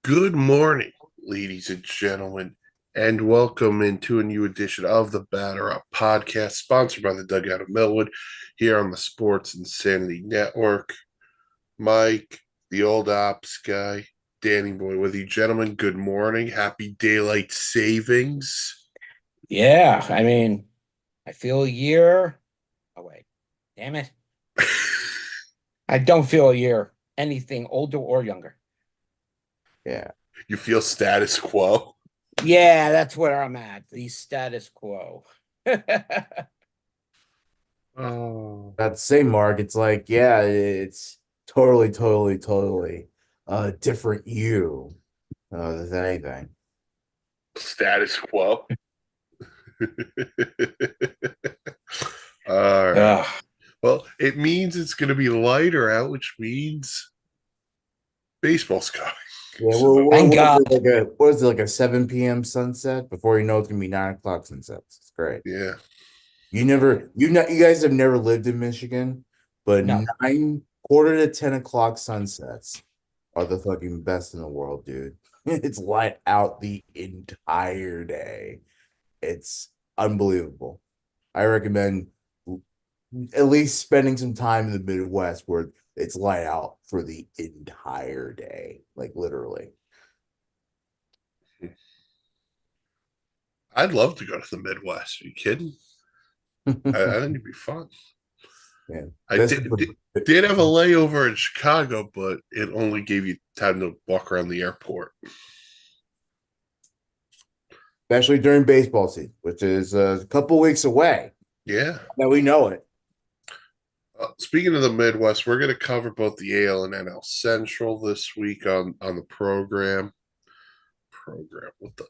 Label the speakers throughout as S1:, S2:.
S1: Good morning, ladies and gentlemen, and welcome into a new edition of the Batter Up podcast, sponsored by the Dugout of Millwood, here on the Sports Insanity Network. Mike, the old ops guy, Danny Boy with you. Gentlemen, good morning. Happy daylight savings.
S2: Yeah, I feel a year. Oh wait, damn it. I don't feel a year anything older or younger.
S3: Yeah.
S1: You feel status quo?
S2: Yeah, that's where I'm at. The status quo.
S1: Oh.
S3: That same mark, it's like, yeah, it's totally different you than anything.
S1: Status quo. All right.
S2: Ugh,
S1: Well, it means it's going to be lighter out, which means baseball's coming.
S3: Yeah,
S1: So,
S2: thank
S3: what is
S2: God.
S3: it what is it like a 7 p.m. sunset? Before you know it's gonna be 9 o'clock sunsets. It's great.
S1: yeah.
S3: You guys have never lived in Michigan, but
S2: No.
S3: 9 quarter to 10 o'clock sunsets are the fucking best in the world, dude. It's light out the entire day. It's unbelievable. I recommend at least spending some time in the Midwest where it's light out for the entire day, like literally.
S1: I'd love to go to the Midwest. Are you kidding? I think it'd be fun.
S3: Yeah,
S1: I
S3: that's
S1: did have a layover in Chicago, but it only gave you time to walk around the airport.
S3: especially during baseball season, which is a couple weeks away.
S1: Yeah.
S3: Now we know it.
S1: Speaking of the Midwest, we're going to cover both the AL and NL Central this week on the program. What the?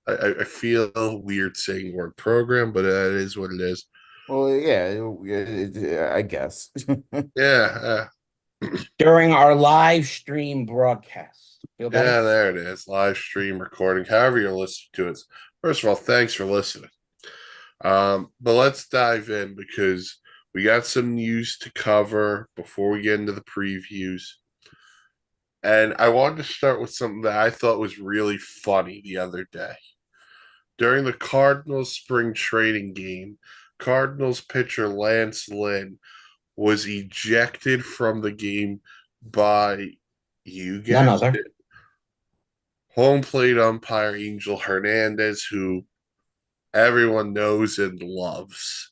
S1: I feel weird saying word program, but that is what it is.
S3: Well, yeah, I guess.
S1: Yeah,
S2: During our live stream broadcast. Feel better?
S1: yeah, there it is. Live stream recording, however you're listening to it. First of all, thanks for listening. But let's dive in because we got some news to cover before we get into the previews. And I wanted to start with something that I thought was really funny the other day. During the Cardinals spring training game, Cardinals pitcher Lance Lynn was ejected from the game by, you
S2: None
S1: guessed
S2: other.
S1: it, home plate umpire Angel Hernandez, who everyone knows and loves.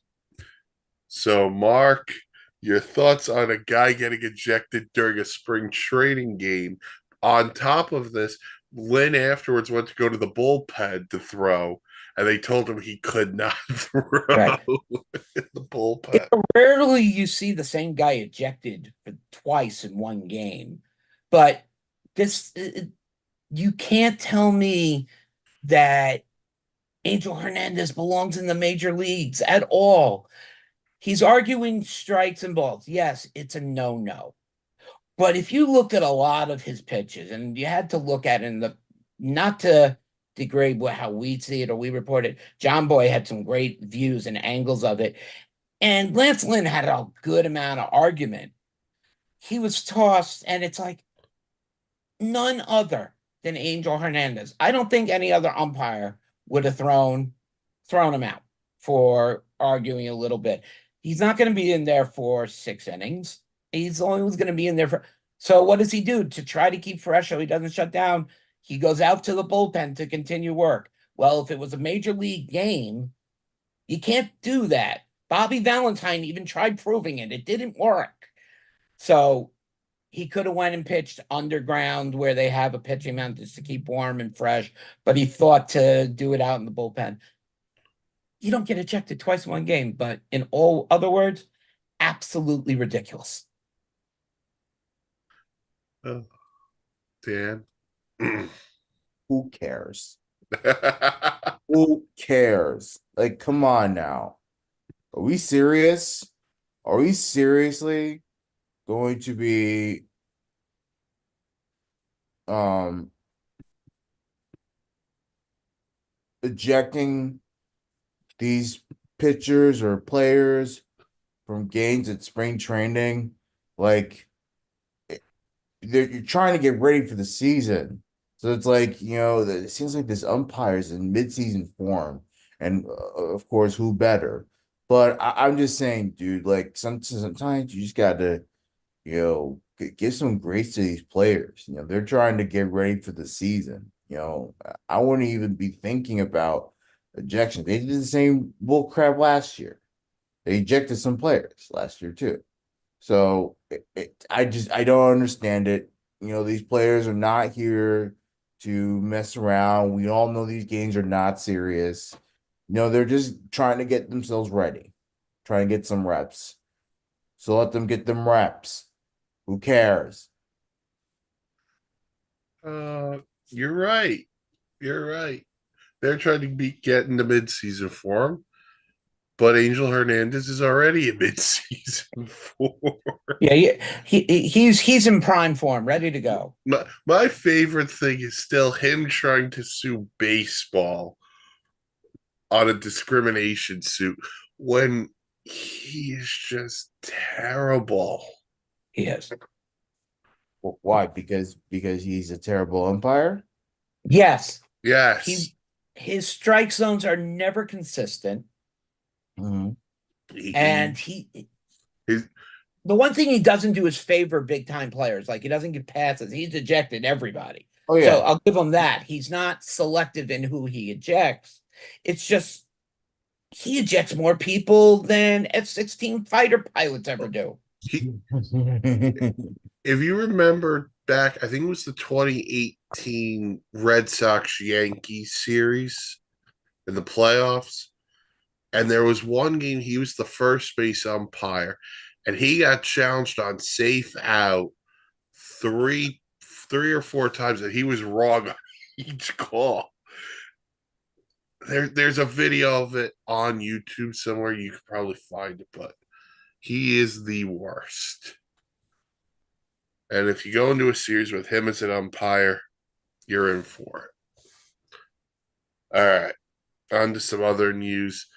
S1: So, Mark, your thoughts on a guy getting ejected during a spring training game? On top of this, Lynn afterwards went to go to the bullpen to throw, and they told him he could not throw
S2: Right.
S1: in the bullpen.
S2: Rarely you see the same guy ejected for twice in one game, but this you can't tell me that Angel Hernandez belongs in the major leagues at all. He's arguing strikes and balls. Yes, it's a no-no. But if you looked at a lot of his pitches and you had to look at it in the not to degrade how we see it or we report it, John Boy had some great views and angles of it. And Lance Lynn had a good amount of argument. He was tossed, and it's like none other than Angel Hernandez. I don't think any other umpire would have thrown him out for arguing a little bit. He's not going to be in there for 6 innings. He's only going to be in there for. So what does he do to try to keep fresh so he doesn't shut down? He goes out to the bullpen to continue work. Well, if it was a major league game, you can't do that. Bobby Valentine even tried proving it. It didn't work. So he could have went and pitched underground where they have a pitching mound just to keep warm and fresh, but he thought to do it out in the bullpen. You don't get ejected twice in one game, but in all other words, absolutely ridiculous.
S1: Oh, Dan.
S3: Who cares? Who cares? Like, come on now. Are we serious? Are we seriously going to be um ejecting these pitchers or players from games at spring training? Like, you're trying to get ready for the season. So it's like, it seems like this umpire's in mid-season form. And of course, who better? But I'm just saying, dude, like sometimes you just gotta, give some grace to these players. They're trying to get ready for the season. I wouldn't even be thinking about ejection. They did the same bull crap last year. They ejected some players last year too. So I don't understand it. These players are not here to mess around. We all know these games are not serious. They're just trying to get themselves ready, trying to get some reps. So let them get them reps. Who cares?
S1: Uh, you're right. You're right. They're trying to get into midseason form, but Angel Hernandez is already in midseason form.
S2: Yeah, he's in prime form, ready to go.
S1: My favorite thing is still him trying to sue baseball on a discrimination suit when he is just terrible.
S2: He is.
S3: Why? Because he's a terrible umpire.
S2: Yes,
S1: Yes.
S2: he his strike zones are never consistent,
S3: Mhm.
S2: and
S1: He's,
S2: the one thing he doesn't do is favor big time players. Like he doesn't give passes. He's ejected everybody.
S3: Oh
S2: So
S3: yeah,
S2: I'll give him that. He's not selective in who he ejects. It's just he ejects more people than F-16 fighter pilots ever do.
S1: he, if you remember back, I think it was the 2018 Red Sox Yankees series in the playoffs. And there was one game he was the first base umpire, and he got challenged on safe out three or four times, and he was wrong on each call. There's a video of it on YouTube somewhere. You could probably find it, but he is the worst. And if you go into a series with him as an umpire, you're in for it. All right, on to some other news.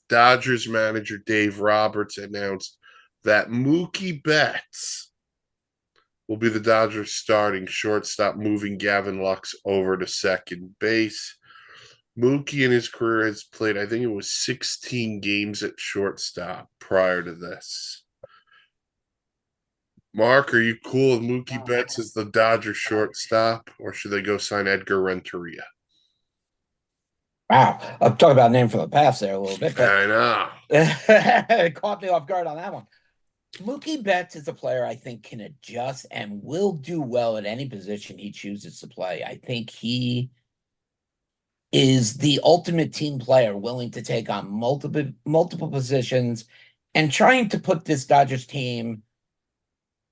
S1: Dodgers manager Dave Roberts announced that Mookie Betts will be the Dodgers starting shortstop, moving Gavin Lux over to second base. Mookie in his career has played, I think it was 16 games at shortstop prior to this. Mark, are you cool with Mookie Betts as the Dodgers shortstop, or should they go sign Edgar Renteria?
S2: Wow, I'll talk about name from the past there a little bit, but
S1: I know.
S2: it caught me off guard on that one. Mookie Betts is a player I think can adjust and will do well at any position he chooses to play. I think he is the ultimate team player, willing to take on multiple positions and trying to put this Dodgers team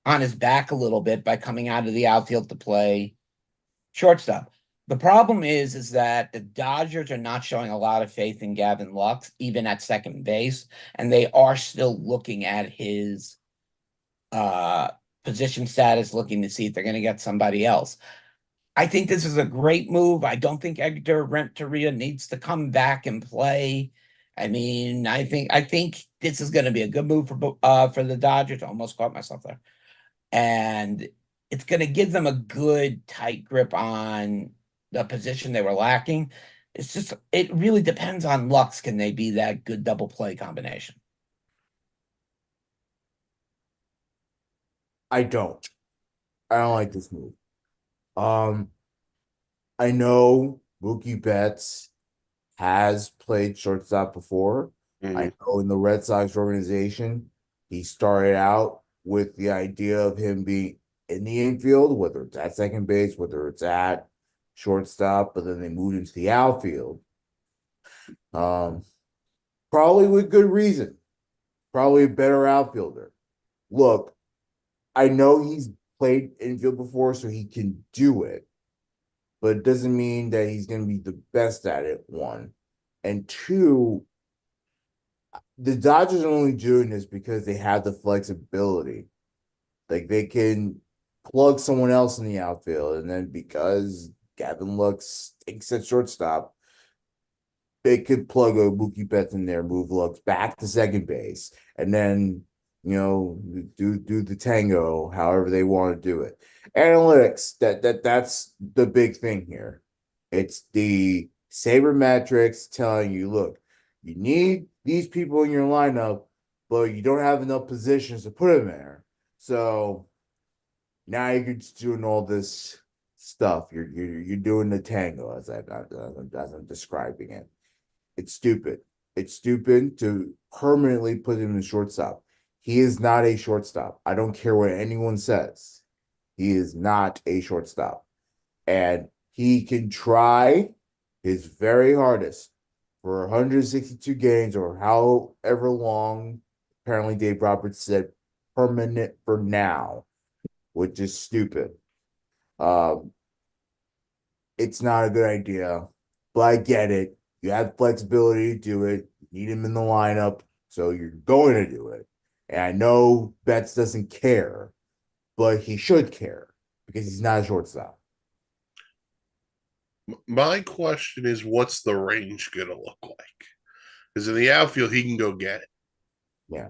S2: on his back a little bit by coming out of the outfield to play shortstop. The problem is that the Dodgers are not showing a lot of faith in Gavin Lux, even at second base, and they are still looking at his uh position status, looking to see if they're going to get somebody else. I think this is a great move. I don't think Edgar Renteria needs to come back and play. I mean, I think this is going to be a good move for the Dodgers. I almost caught myself there, and it's going to give them a good tight grip on the position they were lacking. It's just it really depends on Lux. Can they be that good double play combination?
S3: I don't. I don't like this move. Um, I know Mookie Betts has played shortstop before. I
S1: Mhm.
S3: know in the Red Sox organization, he started out with the idea of him being in the infield, whether it's at second base, whether it's at shortstop, but then they moved into the outfield. Um, Probably with good reason. Probably a better outfielder. Look, I know he's played infield before, so he can do it, but it doesn't mean that he's going to be the best at it, one. And two, the Dodgers are only doing this because they have the flexibility. Like they can plug someone else in the outfield, and then because Gavin Lux takes at shortstop, they could plug a Mookie Betts in there, move Lux back to second base, and then do the tango however they want to do it. Analytics, that's the big thing here. It's the sabermetrics telling you, look, you need these people in your lineup, but you don't have enough positions to put them there. So now you're just doing all this stuff. You're doing the tango as I'm describing it. It's stupid. It's stupid to permanently put him in shortstop. He is not a shortstop. I don't care what anyone says. He is not a shortstop. And he can try his very hardest for 162 games or however long. Apparently, Dave Roberts said permanent for now, which is stupid. Um, it's not a good idea, but I get it. You have flexibility to do it. You need him in the lineup, so you're going to do it. And I know Betts doesn't care, but he should care because he's not a shortstop.
S1: My question is, what's the range going to look like? Because in the outfield, he can go get it.
S3: Yeah.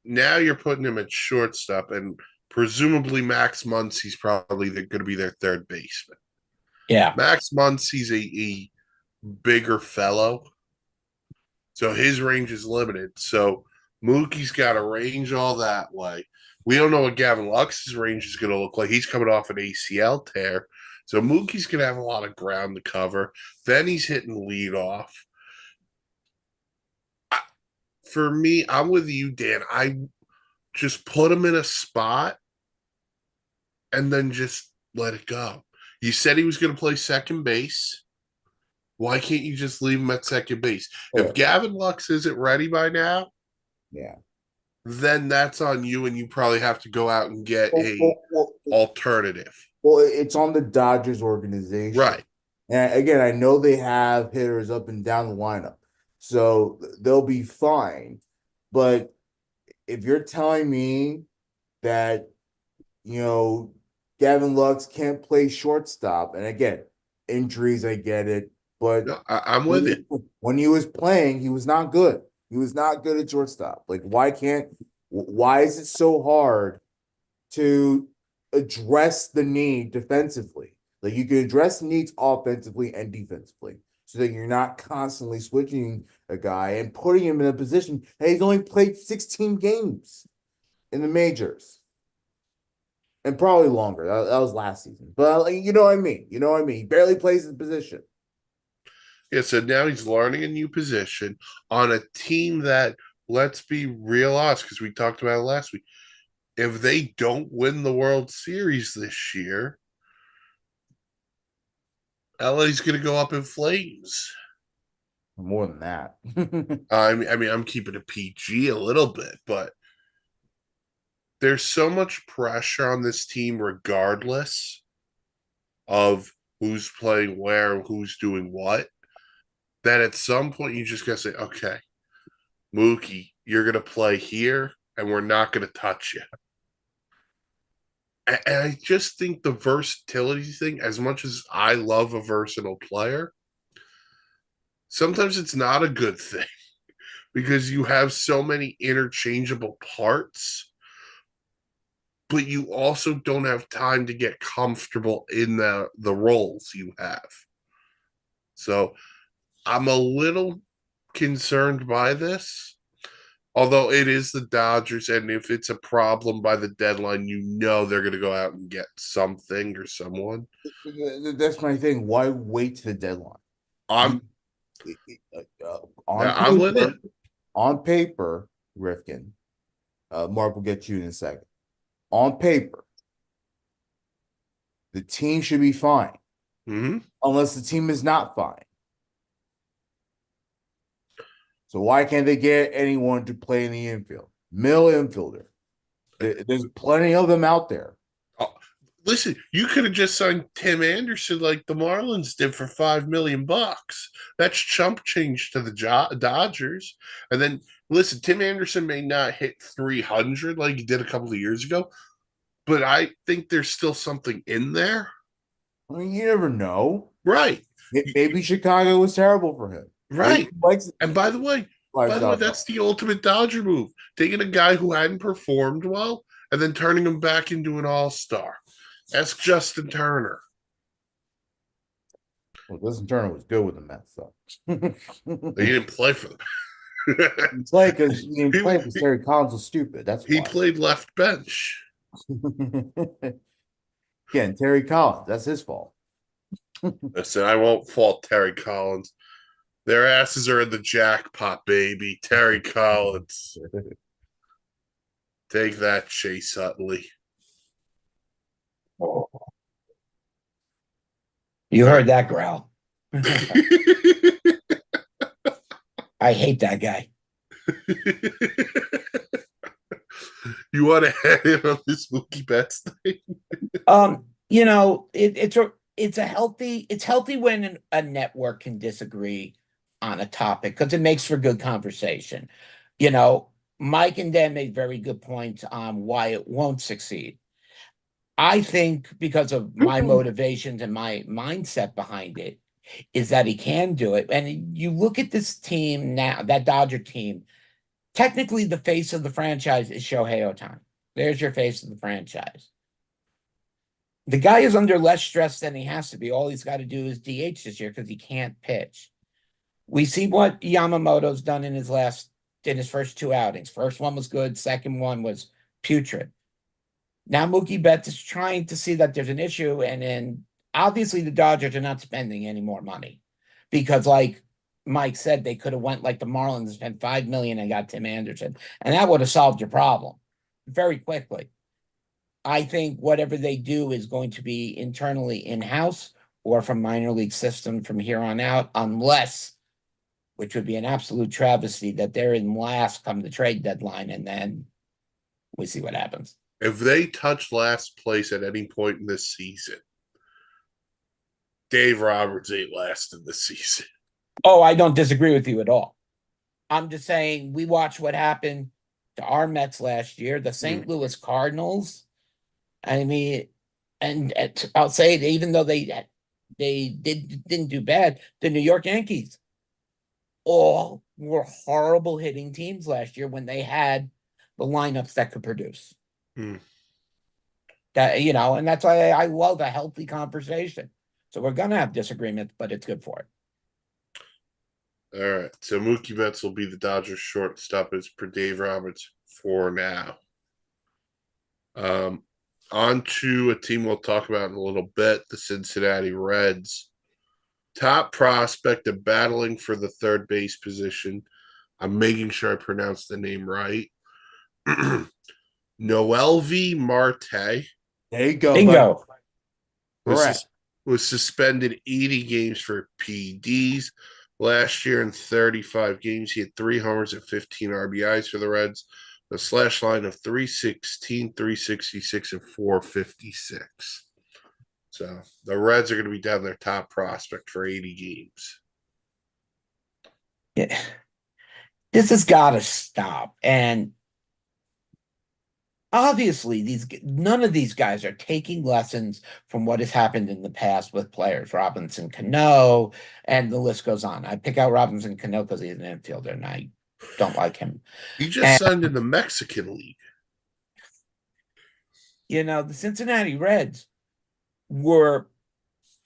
S1: Now you're putting him at shortstop, and presumably Max Muncy's probably going to be their third baseman.
S2: Yeah.
S1: Max Muncy's a bigger fellow, so his range is limited. So Mookie's got a range all that way. We don't know what Gavin Lux's range is going to look like. He's coming off an ACL tear. So Mookie's going to have a lot of ground to cover. Then he's hitting lead off. For me, I'm with you, Dan. I just put him in a spot and then just let it go. You said he was going to play second base. Why can't you just leave him at second base?
S3: Yeah.
S1: If Gavin Lux isn't ready by now,
S3: Yeah.
S1: then that's on you, and you probably have to go out and get a alternative.
S3: Well, it's on the Dodgers organization.
S1: Right.
S3: And again, I know they have hitters up and down the lineup, so they'll be fine. But if you're telling me that, Gavin Lux can't play shortstop, and again, injuries, I get it. But
S1: No, I'm with it.
S3: When he was playing, he was not good. He was not good at shortstop. Like, why is it so hard to address the need defensively? Like, you can address the needs offensively and defensively so that you're not constantly switching a guy and putting him in a position that he's only played 16 games in the majors. And probably longer. That was last season. But you know what I mean. You know what I mean. He barely plays his position.
S1: Yeah, so now he's learning a new position on a team that, let's be real honest, because we talked about it last week. If they don't win the World Series this year, LA's going to go up in flames.
S3: More than that.
S1: I mean, I'm keeping it PG a little bit, but there's so much pressure on this team, regardless of who's playing where, who's doing what, that at some point you just gotta say, okay, Mookie, you're gonna play here, and we're not gonna touch you. And I just think the versatility thing, as much as I love a versatile player, sometimes it's not a good thing because you have so many interchangeable parts, but you also don't have time to get comfortable in the roles you have. So I'm a little concerned by this, although it is the Dodgers, and if it's a problem by the deadline, they're going to go out and get something or someone.
S3: That's my thing. Why wait to the deadline?
S1: I'm with it.
S3: On paper, Rifkin, Mark will get you in a second. On paper, the team should be fine, unless the team is not fine. So why can't they get anyone to play in the infield? Middle infielder. There's plenty of them out there.
S1: Listen, you could have just signed Tim Anderson like the Marlins did for $5 million. That's chump change to the Dodgers. And then, listen, Tim Anderson may not hit 300 like he did a couple of years ago, but I think there's still something in there.
S3: I mean, you never know.
S1: Right.
S3: Maybe Chicago was terrible for him.
S1: Right. And by the way, By the way, that's the ultimate Dodger move. Taking a guy who hadn't performed well and then turning him back into an all-star. That's Justin Turner.
S3: Well, Justin Turner was good with the Mets, though.
S1: He didn't play for them.
S3: He didn't play because Terry Collins was stupid. That's
S1: He
S3: why.
S1: played left bench.
S3: Again, Terry Collins. That's his fault.
S1: Listen, I won't fault Terry Collins. Their asses are in the jackpot, baby. Terry Collins. Take that, Chase Utley.
S2: You heard that growl. I hate that guy.
S1: You want to head in on this Mookie Betts thing?
S2: You know, it's healthy when a network can disagree on a topic because it makes for good conversation. You know, Mike and Dan made very good points on why it won't succeed. I think because of my motivations and my mindset behind it is that he can do it. And you look at this team now, that Dodger team, technically the face of the franchise is Shohei Ohtani. There's your face of the franchise. The guy is under less stress than he has to be. All he's got to do is DH this year because he can't pitch. We see what Yamamoto's done in his first two outings. First one was good, second one was putrid. Now Mookie Betts is trying to see that there's an issue, and then obviously the Dodgers are not spending any more money because, like Mike said, they could have went like the Marlins and spent $5 million and got Tim Anderson, and that would have solved your problem very quickly. I think whatever they do is going to be internally in-house or from minor league system from here on out, unless, which would be an absolute travesty, that they're in last come the trade deadline, and then we see what happens.
S1: If they touch last place at any point in this season, Dave Roberts ain't last in the season.
S2: Oh, I don't disagree with you at all. I'm just saying we watched what happened to our Mets last year, the St. Louis Cardinals. I mean, and I'll say it, even though they didn't do bad, the New York Yankees all were horrible hitting teams last year when they had the lineups that could produce. That, you know, and that's why I love a healthy conversation. So we're gonna have disagreements, but it's good for it.
S1: All right. So Mookie Betts will be the Dodgers shortstop as per Dave Roberts for now. On to a team we'll talk about in a little bit, the Cincinnati Reds. Top prospect and battling for the third base position. I'm making sure I pronounce the name right. Noelvi Marte.
S3: There you go.
S2: Bingo.
S1: Was suspended 80 games for PEDs. Last year in 35 games, he had 3 homers and 15 RBIs for the Reds. The slash line of 316, 366, and 456. So the Reds are going to be down their top prospect for 80 games.
S2: Yeah. This has got to stop. And obviously, none of these guys are taking lessons from what has happened in the past with players. Robinson Cano, and the list goes on. I pick out Robinson Cano because he's an infielder, and I don't like him.
S1: He just signed in the Mexican League.
S2: You know, the Cincinnati Reds were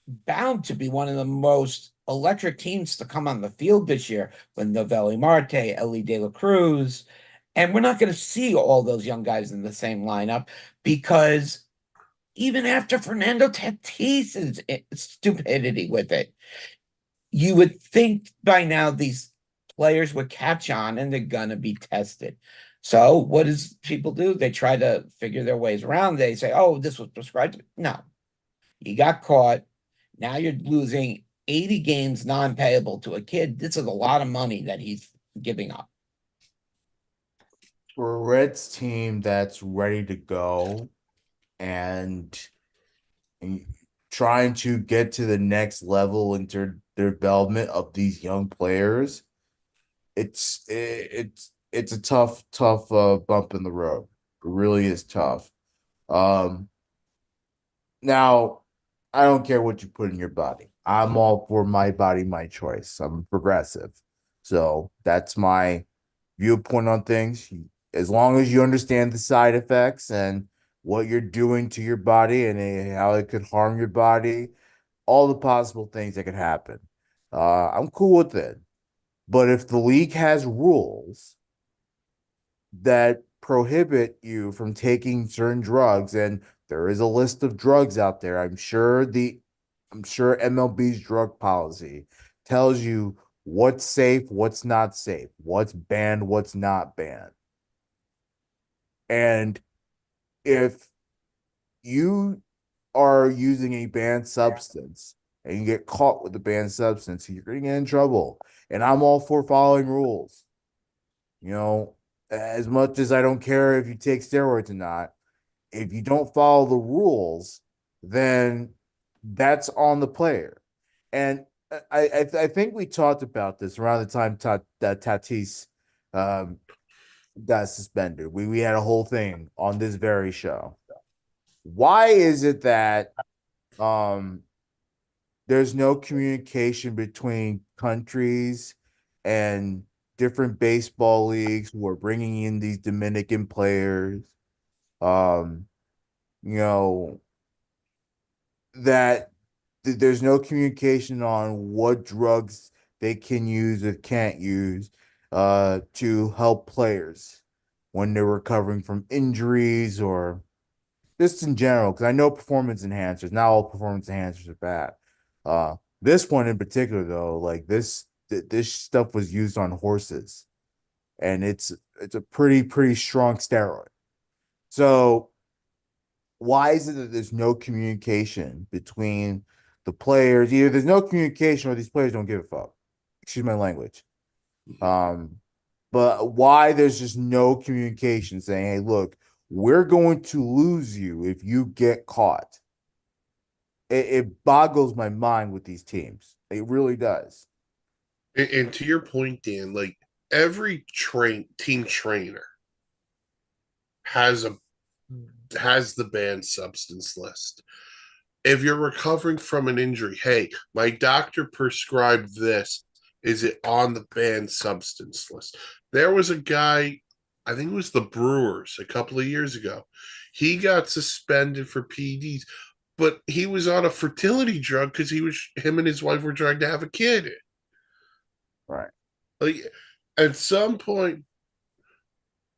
S2: bound to be one of the most electric teams to come on the field this year with Noelvi Marte, Elly De La Cruz. And we're not going to see all those young guys in the same lineup because even after Fernando Tatis's stupidity with it, you would think by now these players would catch on and they're going to be tested. So what does people do? They try to figure their ways around. They say, oh, this was prescribed. No, you got caught. Now you're losing 80 games non-payable to a kid. This is a lot of money that he's giving up.
S3: For a Reds team that's ready to go and trying to get to the next level into their development of these young players, it's a tough bump in the road. It really is tough. Now, I don't care what you put in your body. I'm all for my body, my choice. I'm progressive. So that's my viewpoint on things. As long as you understand the side effects and what you're doing to your body and how it could harm your body, all the possible things that could happen. I'm cool with it. But if the league has rules that prohibit you from taking certain drugs, and there is a list of drugs out there, I'm sure MLB's drug policy tells you what's safe, what's not safe, what's banned, what's not banned. And if you are using a banned substance and you get caught with the banned substance, you're going to get in trouble. And I'm all for following rules. You know, as much as I don't care if you take steroids or not, if you don't follow the rules, then that's on the player. And I think we talked about this around the time that Tatis um, got suspended. We had a whole thing on this very show. Why is it that um there's no communication between countries and different baseball leagues who are bringing in these Dominican players? Um, you know, that there's no communication on what drugs they can use or can't use to help players when they're recovering from injuries or just in general, because I know performance enhancers, not all performance enhancers are bad. This one in particular, though, like this stuff was used on horses, and it's a pretty strong steroid. So why is it that there's no communication between the players? Either there's no communication or these players don't give a fuck. Excuse my language. Um, but why there's just no communication saying, hey, look, we're going to lose you if you get caught. It boggles my mind with these teams. It really does.
S1: And to your point, Dan, like every team trainer has a has the banned substance list. If you're recovering from an injury, hey, my doctor prescribed this. Is it on the banned substance list? There was a guy, I think it was the Brewers a couple of years ago. He got suspended for PEDs, but he was on a fertility drug because him and his wife were trying to have a kid.
S3: Right.
S1: Like at some point,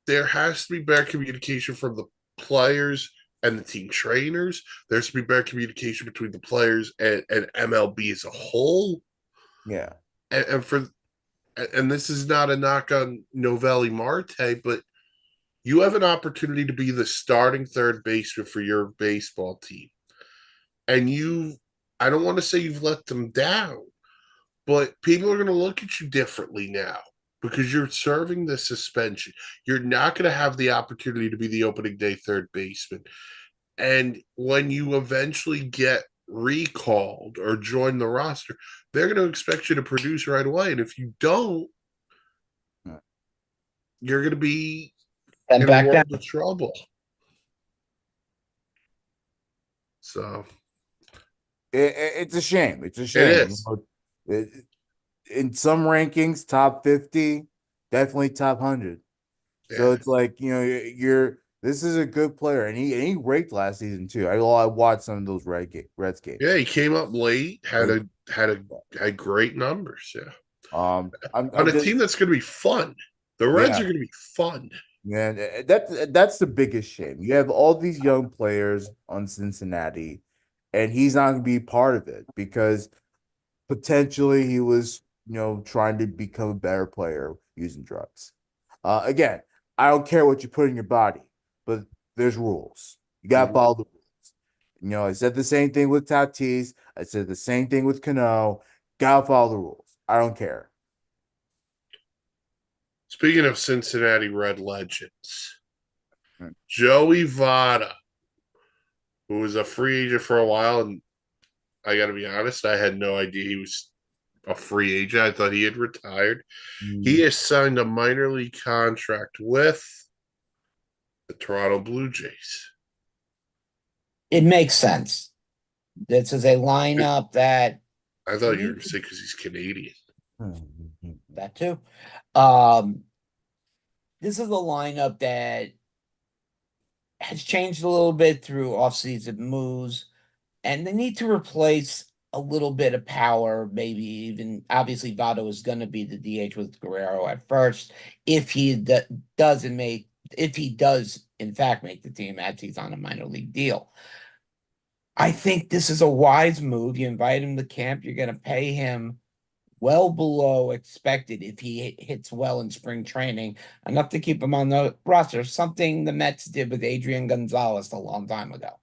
S1: there has to be better communication from the players and the team trainers. There's to be better communication between the players and MLB as a whole.
S3: Yeah.
S1: And this is not a knock on Novelli Marte, but you have an opportunity to be the starting third baseman for your baseball team. And I don't want to say you've let them down, but people are going to look at you differently now because you're serving the suspension. You're not going to have the opportunity to be the opening day third baseman. And when you eventually get recalled or join the roster, they're going to expect you to produce right away. And if you don't, you're going to be
S2: And
S1: in a
S2: back down.
S1: world of trouble. So
S3: It's a shame. It's a
S1: it
S3: shame.
S1: is.
S3: In some rankings, top 50, definitely top 100. So
S1: Yeah.
S3: it's like, you're this is a good player. And he raked last season too. I watched some of those Reds games.
S1: Yeah, he came up late,
S3: Like,
S1: had great numbers. Yeah.
S3: I'm
S1: On a
S3: just
S1: team that's gonna be fun. The Reds
S3: yeah.
S1: are gonna be fun.
S3: Man, that's the biggest shame. You have all these young players on Cincinnati, and he's not going to be part of it because potentially he was, trying to become a better player using drugs. Again, I don't care what you put in your body, but there's rules. You got to follow the rules. I said the same thing with Tatis. I said the same thing with Cano. Got to follow the rules. I don't care.
S1: Speaking of Cincinnati Red legends,
S3: Hmm.
S1: Joey Votto, who was a free agent for a while, and I got to be honest, I had no idea he was a free agent. I thought he had retired. He has signed a minor league contract with the Toronto Blue Jays.
S2: It makes sense. This is a lineup that
S1: I thought you were
S2: you
S1: going to say because he's Canadian.
S2: that too. Um, this is a lineup that has changed a little bit through offseason moves, and they need to replace a little bit of power, maybe even obviously Votto is going to be the DH with Guerrero at first. If he doesn't make, if he does in fact make the team as he's on a minor league deal, I think this is a wise move. You invite him to camp, you're going to pay him well below expected if he hits well in spring training, enough to keep him on the roster. Something the Mets did with Adrian Gonzalez a long time ago.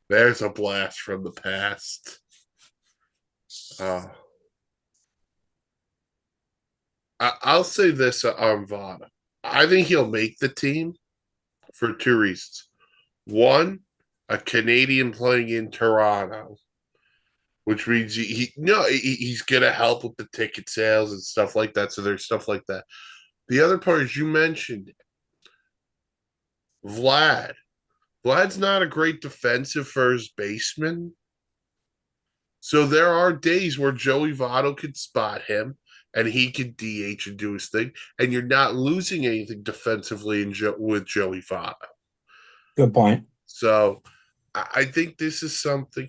S1: There's a blast from the past. Uh, I'll say this on Vada. I think he'll make the team for two reasons. One, a Canadian playing in Toronto, which means he's gonna help with the ticket sales and stuff like that. So there's stuff like that. The other part is you mentioned Vlad. Vlad's not a great defensive first baseman. So there are days where Joey Votto could spot him and he could DH and do his thing, and you're not losing anything defensively with Joey Votto.
S2: Good point.
S1: So I think this is something,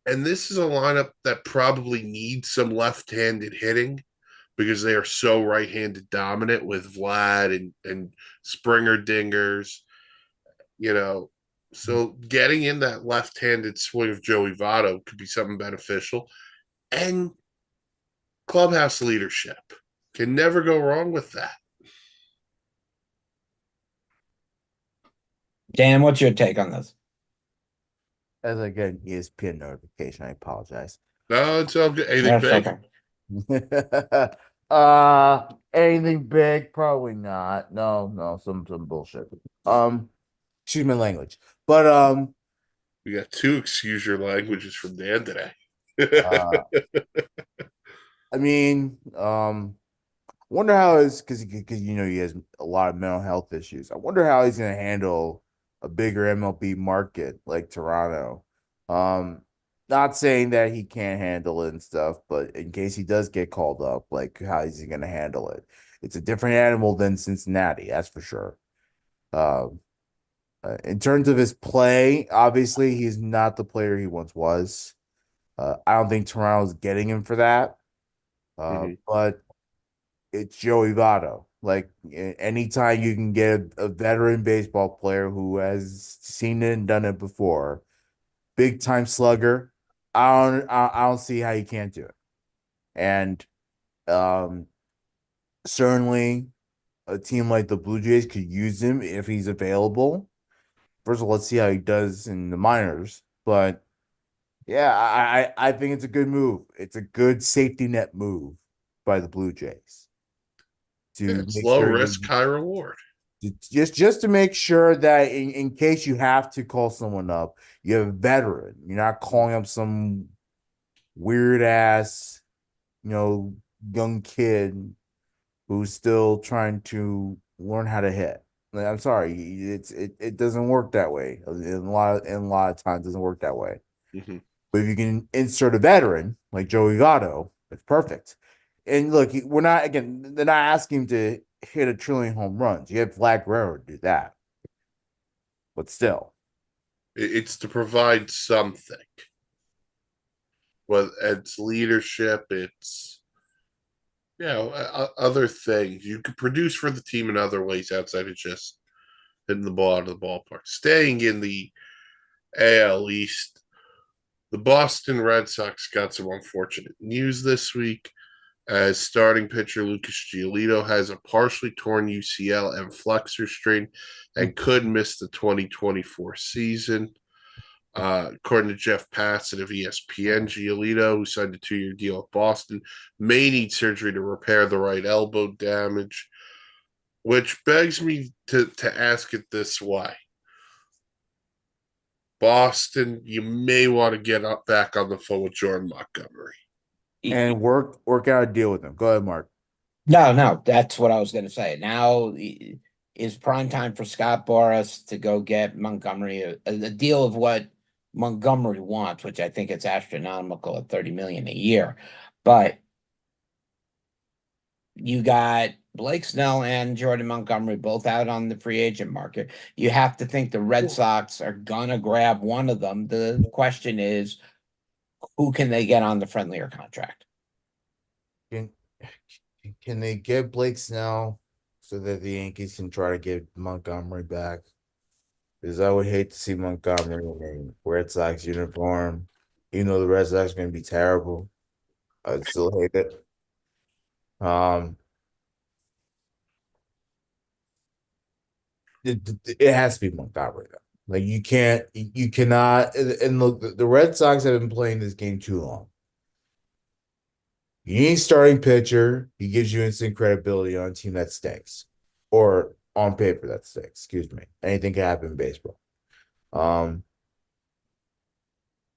S1: and this is a lineup that probably needs some left-handed hitting because they are so right-handed dominant with Vlad and Springer dingers, you know. So getting in that left-handed swing of Joey Votto could be something beneficial. And clubhouse leadership can never go wrong with that.
S2: Dan, what's your take on this?
S3: As I get an ESPN notification, I apologize.
S1: No, it's all good. Anything big?
S3: Okay. Anything big? Probably not. No, some bullshit. Excuse my language. But
S1: We got two excuse your languages from Dan today.
S3: uh I mean, wonder how is because he has a lot of mental health issues. I wonder how he's gonna handle a bigger MLB market like Toronto. Not saying that he can't handle it and stuff, but in case he does get called up, like how is he gonna handle it? It's a different animal than Cincinnati, that's for sure. In terms of his play, obviously he's not the player he once was. I don't think Toronto's getting him for that. But it's Joey Votto. Like anytime you can get a veteran baseball player who has seen it and done it before, big time slugger, I don't see how you can't do it. And um, certainly a team like the Blue Jays could use him if he's available. First of all, let's see how he does in the minors. But yeah, I think it's a good move. It's a good safety net move by the Blue Jays to
S1: It's
S3: make
S1: low
S3: sure
S1: risk, high reward.
S3: just to make sure that in case you have to call someone up, you have a veteran. You're not calling up some weird ass, young kid who's still trying to learn how to hit. Like, I'm sorry, it doesn't work that way. In a lot of times, it doesn't work that way.
S1: Mm-hmm.
S3: But if you can insert a veteran like Joey Votto, it's perfect. And look, they're not asking him to hit a trillion home runs. You have Vlad Guerrero do that. But still.
S1: It's to provide something. Well, it's leadership, it's other things. You could produce for the team in other ways outside of just hitting the ball out of the ballpark. Staying in the AL East, the Boston Red Sox got some unfortunate news this week as starting pitcher Lucas Giolito has a partially torn UCL and flexor strain and could miss the 2024 season. According to Jeff Passan of ESPN, Giolito, who signed a 2-year deal with Boston, may need surgery to repair the right elbow damage, which begs me to ask it this way. Boston, you may want to get up back on the phone with Jordan Montgomery.
S3: And work out a deal with him. Go ahead, Mark.
S2: No, that's what I was going to say. Now is prime time for Scott Boras to go get Montgomery a deal of what Montgomery wants, which I think it's astronomical at $30 million a year. But you got Blake Snell and Jordan Montgomery both out on the free agent market. You have to think the Red Sox are gonna grab one of them. The question is, who can they get on the friendlier contract?
S3: Can can they get Blake Snell so that the Yankees can try to get Montgomery back? Because I would hate to see Montgomery in a Red Sox uniform. Even though the Red Sox are going to be terrible, I'd still hate it. Um, it has to be Montgomery though. Like you cannot. And look, the Red Sox have been playing this game too long. You need a starting pitcher. He gives you instant credibility on a team that stinks, or on paper that stinks. Excuse me. Anything can happen in baseball. Um,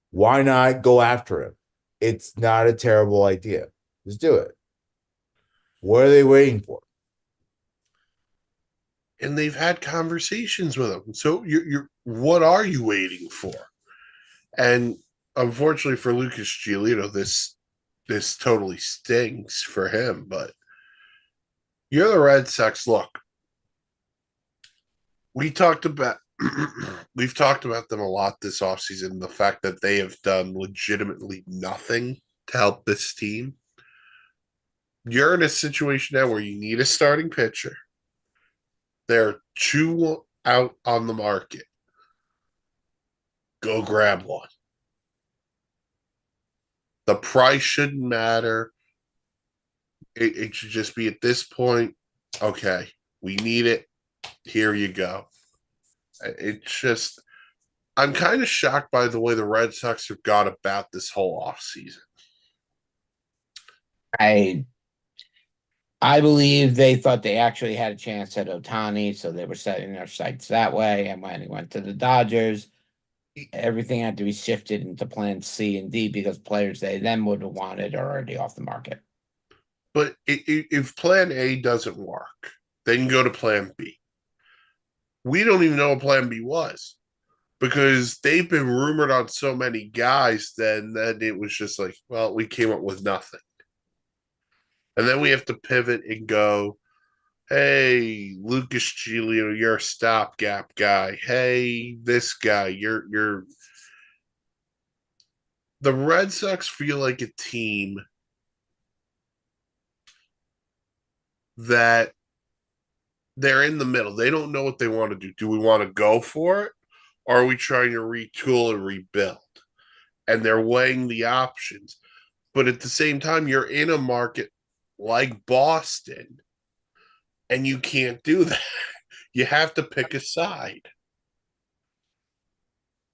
S3: why not go after him? It's not a terrible idea. Just do it. What are they waiting for?
S1: And they've had conversations with him. So you're what are you waiting for? And unfortunately for Lucas Giolito, this totally stings for him. But you're the Red Sox. Look, we talked about we've talked about them a lot this offseason. The fact that they have done legitimately nothing to help this team. You're in a situation now where you need a starting pitcher. There are two out on the market. Go grab one. The price shouldn't matter. It should just be at this point, okay, we need it. Here you go. It's just, I'm kind of shocked by the way the Red Sox have gone about this whole offseason.
S2: I I believe they thought they actually had a chance at Ohtani, so they were setting their sights that way. And when he went to the Dodgers, everything had to be shifted into plans C and D because players they then would have wanted are already off the market.
S1: But if plan A doesn't work, then go to plan B. We don't even know what plan B was because they've been rumored on so many guys then that it was just like, well, we came up with nothing. And then we have to pivot and go, hey, Lucas Giolito, you're a stopgap guy. Hey, this guy, you're the Red Sox feel like a team that they're in the middle. They don't know what they want to do. Do we want to go for it? Or are we trying to retool and rebuild? And they're weighing the options. But at the same time, you're in a market like Boston, and you can't do that. You have to pick a side.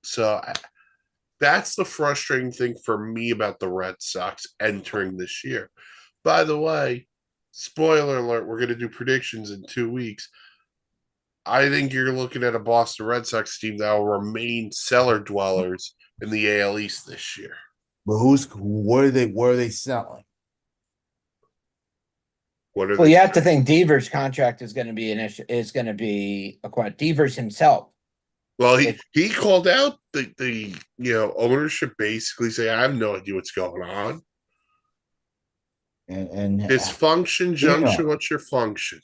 S1: So that's the frustrating thing for me about the Red Sox entering this year. By the way, spoiler alert, we're going to do predictions in 2 weeks. I think you're looking at a Boston Red Sox team that will remain cellar dwellers in the AL East this year.
S3: But what are they selling?
S1: What are
S2: Well,
S1: they?
S2: you have to think Devers' contract is going to be an issue. Is going to be acquired. Devers himself.
S1: Well, he called out the ownership basically say I have no idea what's going on.
S3: And
S1: Dysfunction junction. What's your function?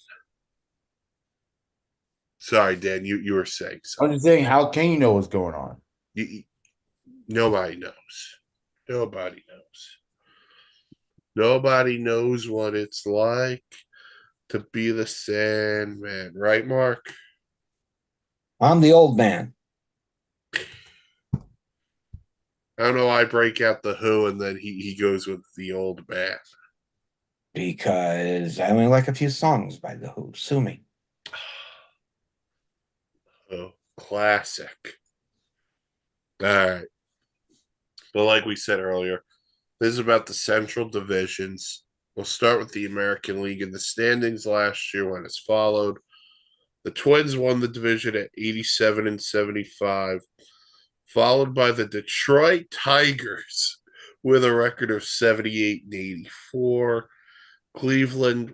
S1: Sorry, Dan. You were saying something.
S3: I'm just saying, how can you know what's going on?
S1: Nobody knows. Nobody knows. Nobody knows what it's like to be the Sandman, right, Mark?
S2: I'm the old man.
S1: I don't know. I break out the Who, and then he goes with the old man
S2: Because I only like a few songs by The Who. Sue me.
S1: Oh, classic. All right. But like we said earlier, this is about the Central Divisions. We'll start with the American League. In the standings last year went as followed. The Twins won the division at 87 and 75, followed by the Detroit Tigers with a record of 78 and 84. Cleveland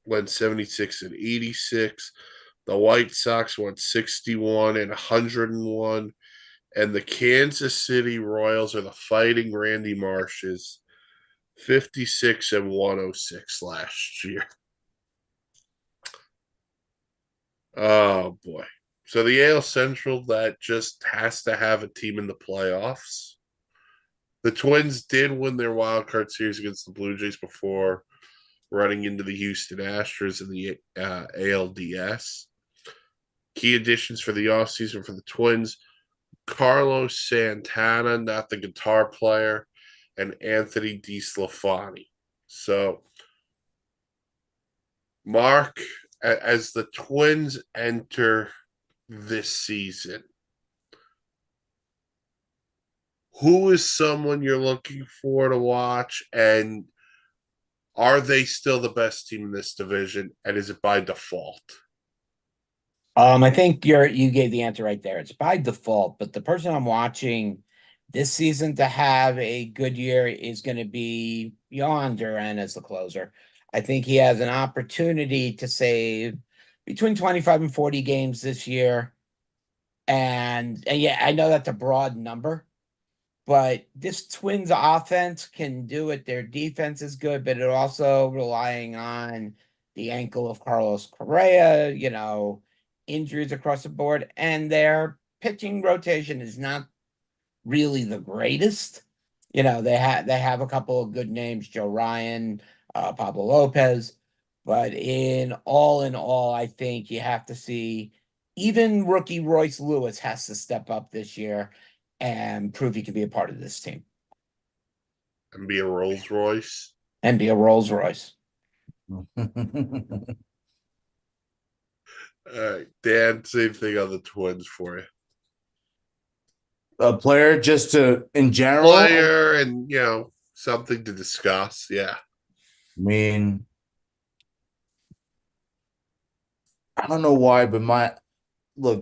S1: went 76 and 86. The White Sox went 61 and 101. And the Kansas City Royals are the Fighting Randy Marshes, 56 and 106 last year. Oh boy. So the AL Central that just has to have a team in the playoffs. The Twins did win their wild card series against the Blue Jays before running into the Houston Astros in the ALDS. Key additions for the offseason for the Twins: Carlos Santana, not the guitar player, and Anthony DeSclafani. So, Mark, as the Twins enter this season, who is someone you're looking for to watch, and are they still the best team in this division, and is it by default?
S2: I think you gave the answer right there. It's by default, but the person I'm watching this season to have a good year is going to be Johan Duran as the closer. I think he has an opportunity to save between 25 and 40 games this year. And yeah, I know that's a broad number, but this Twins offense can do it. Their defense is good, but it also relying on the ankle of Carlos Correa, injuries across the board, and their pitching rotation is not really the greatest. They have a couple of good names, Joe Ryan, Pablo Lopez, but in all, I think you have to see even rookie Royce Lewis has to step up this year and prove he can be a part of this team
S1: And be a Rolls Royce?
S2: and be a Rolls Royce.
S1: Dan, same thing on the Twins for you.
S3: A player just to in general.
S1: Player and something to discuss. Yeah.
S3: I mean, I don't know why, but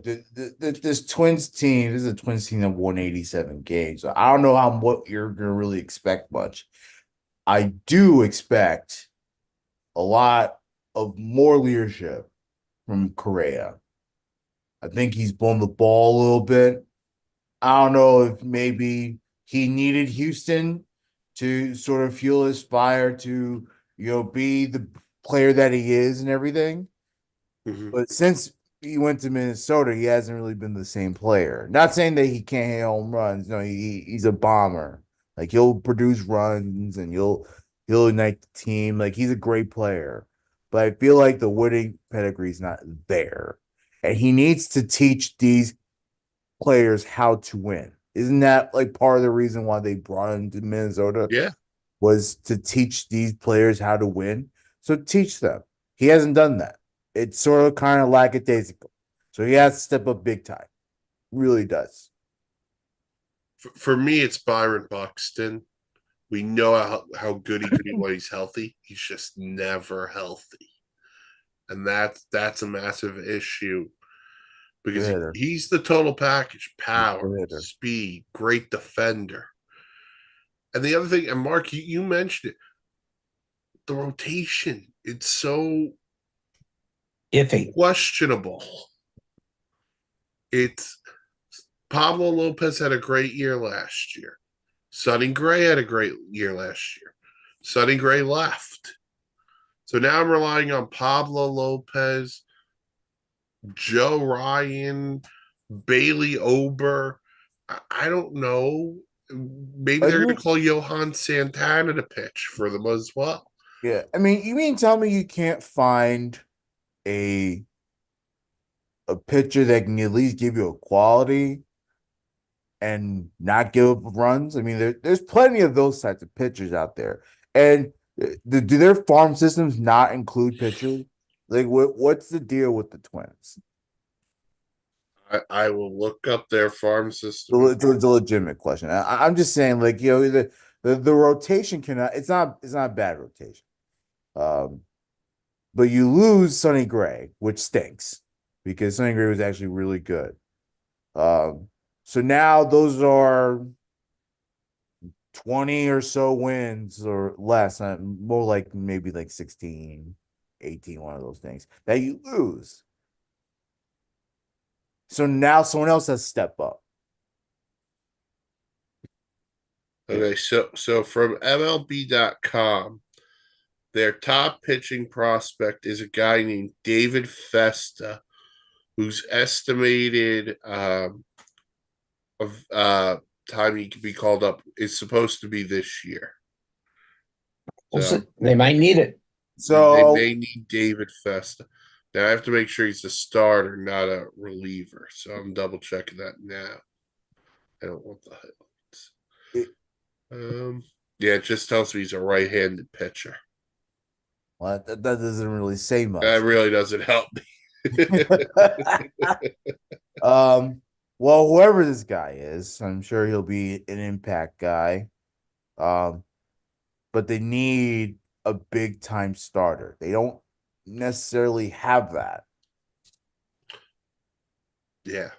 S3: this Twins team, this is a Twins team that won 87 games. So I don't know what you're gonna really expect much. I do expect a lot of more leadership from Correa. I think he's blown the ball a little bit. I don't know if maybe he needed Houston to sort of fuel his fire to, be the player that he is and everything.
S1: Mm-hmm.
S3: But since he went to Minnesota, he hasn't really been the same player. Not saying that he can't hit home runs. No, he's a bomber. Like he'll produce runs and he'll ignite the team. Like he's a great player. But I feel like the winning pedigree is not there. And he needs to teach these players how to win. Isn't that like part of the reason why they brought him to Minnesota?
S1: Yeah.
S3: Was to teach these players how to win. So teach them. He hasn't done that. It's sort of kind of lackadaisical. So he has to step up big time. Really does.
S1: For me, it's Byron Buxton. We know how good he can be when he's healthy. He's just never healthy. And that's a massive issue because he's the total package: power, speed, great defender. And the other thing, and Mark, you mentioned it, the rotation. It's so
S2: iffy,
S1: questionable. It's Pablo Lopez had a great year last year. Sonny Gray had a great year last year. Sonny Gray left. So now I'm relying on Pablo Lopez, Joe Ryan, Bailey Ober. I don't know. Maybe they're going to call Johan Santana to pitch for them as well.
S3: Yeah. I mean, you mean tell me you can't find a pitcher that can at least give you a quality and not give up runs? I mean, there's plenty of those types of pitchers out there. And do their farm systems not include pitchers? Like, what's the deal with the Twins?
S1: I will look up their farm system.
S3: It's a legitimate question. I'm just saying, like, the rotation cannot. It's not a bad rotation. But you lose Sonny Gray, which stinks because Sonny Gray was actually really good. So now those are 20 or so wins or less, more like maybe like 16, 18, one of those things that you lose. So now someone else has to step up.
S1: Okay, so from MLB.com, their top pitching prospect is a guy named David Festa, whose estimated of time he could be called up is supposed to be this year.
S2: We'll see.
S1: So
S2: They might need it.
S1: they
S3: So
S1: may need David Festa. Now I have to make sure he's a starter, not a reliever. So I'm double checking that now. I don't want the highlights.
S3: it,
S1: Yeah, it just tells me he's a right-handed pitcher.
S3: well, that doesn't really say
S1: That
S3: much.
S1: really doesn't help me.
S3: um, well, whoever this guy is, I'm sure he'll be an impact guy. Um, but they need a big time starter. They don't necessarily have that.
S1: Yeah.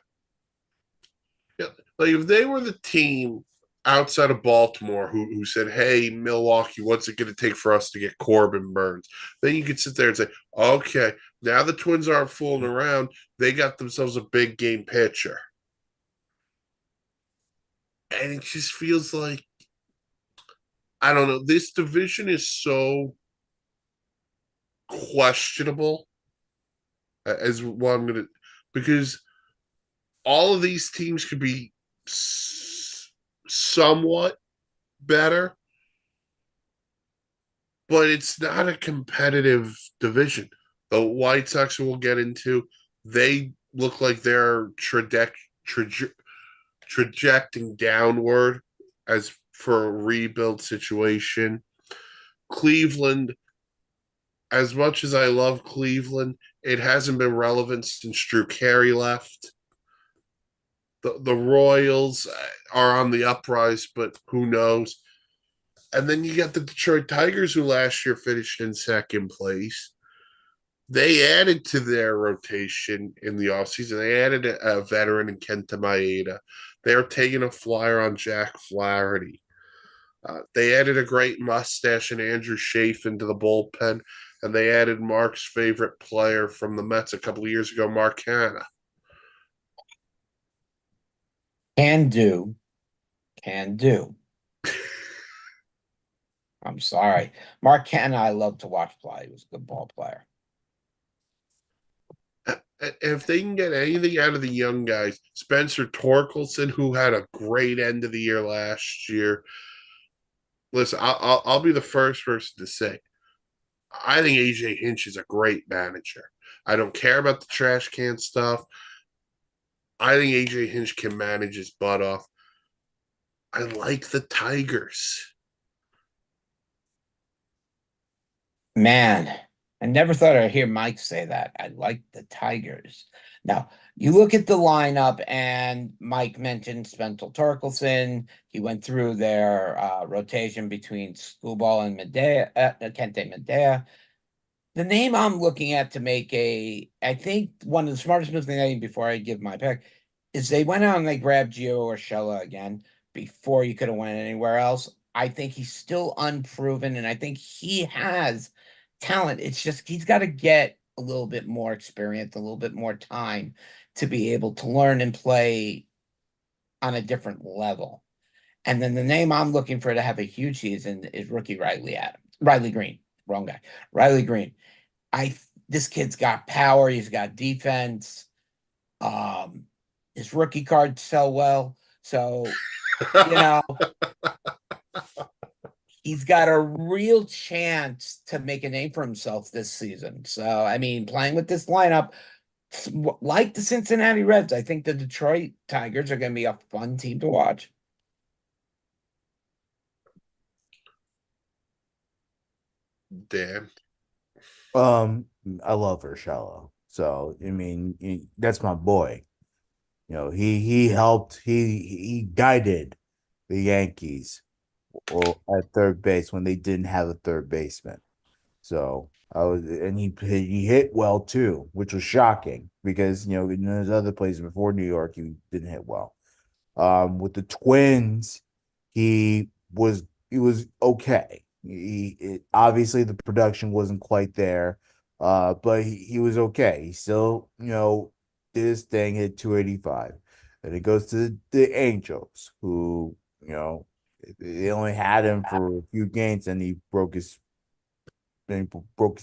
S1: Yeah. Like if they were the team outside of Baltimore who said, "Hey, Milwaukee, what's it going to take for us to get Corbin Burns?" Then you could sit there and say, "Okay, now the Twins aren't fooling around. They got themselves a big game pitcher." And it just feels like I don't know. This division is so questionable as what I'm going to because all of these teams could be somewhat better, but it's not a competitive division. The White Sox, we'll get into, they look like they're trajecting downward as for a rebuild situation. Cleveland, as much as I love Cleveland, it hasn't been relevant since Drew Carey left. The Royals are on the uprise, but who knows? And then you got the Detroit Tigers, who last year finished in second place. They added to their rotation in the offseason. They added a veteran in Kenta Maeda. They're taking a flyer on Jack Flaherty. They added a great mustache and Andrew Schaaf into the bullpen, and they added Mark's favorite player from the Mets a couple of years ago, Mark Hanna.
S2: Can do. Can do. I'm sorry. Mark Canna, I love to watch play. He was a good ball player.
S1: If they can get anything out of the young guys, Spencer Torkelson, who had a great end of the year last year. Listen, I'll be the first person to say, I think AJ Hinch is a great manager. I don't care about the trash can stuff. I think AJ Hinch can manage his butt off. I like the Tigers.
S2: Man, I never thought I'd hear Mike say that. I like the Tigers. Now, you look at the lineup, and Mike mentioned Spencer Torkelson. He went through their rotation between Screwball and Medea, Kente Medea. The name I'm looking at to make I think one of the smartest moves they made before I give my pick is they went out and they grabbed Gio Urshela again before you could have went anywhere else. I think he's still unproven, and I think he has talent. It's just he's got to get a little bit more experience, a little bit more time to be able to learn and play on a different level. And then the name I'm looking for to have a huge season is rookie Riley Green. Wrong guy. Riley Green. This kid's got power, he's got defense. Um, his rookie cards sell well. So, you know, he's got a real chance to make a name for himself this season. So, I mean, playing with this lineup, like the Cincinnati Reds, I think the Detroit Tigers are going to be a fun team to watch.
S1: Dan.
S3: I love Urshela. So I mean, that's my boy. You know, he helped. He guided the Yankees at third base when they didn't have a third baseman. So I was, and he hit well too, which was shocking because in those other places before New York, he didn't hit well. With the Twins, he was okay. Obviously the production wasn't quite there, but he was okay. He still did his thing, hit 285. And it goes to the Angels, who They only had him for a few games, and he broke his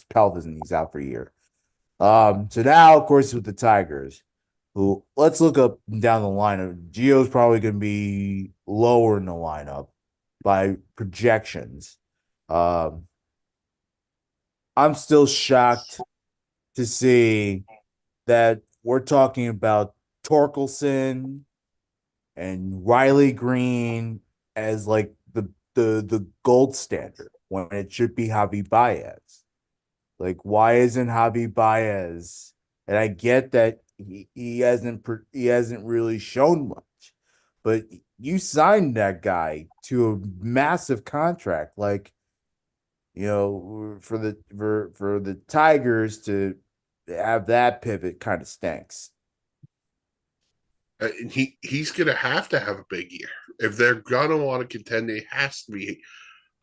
S3: pelvis, and he's out for a year. So now, of course, with the Tigers, who let's look up and down the lineup. Gio's probably going to be lower in the lineup by projections. Um, I'm still shocked to see that we're talking about Torkelson and Riley Green as like the gold standard when it should be Javi Baez. Like, why isn't Javi Baez? And I get that he hasn't really shown much, but you signed that guy to a massive contract. Like, for the Tigers to have that pivot kind of stinks.
S1: And he's gonna have to have a big year if they're gonna want to contend. It has to be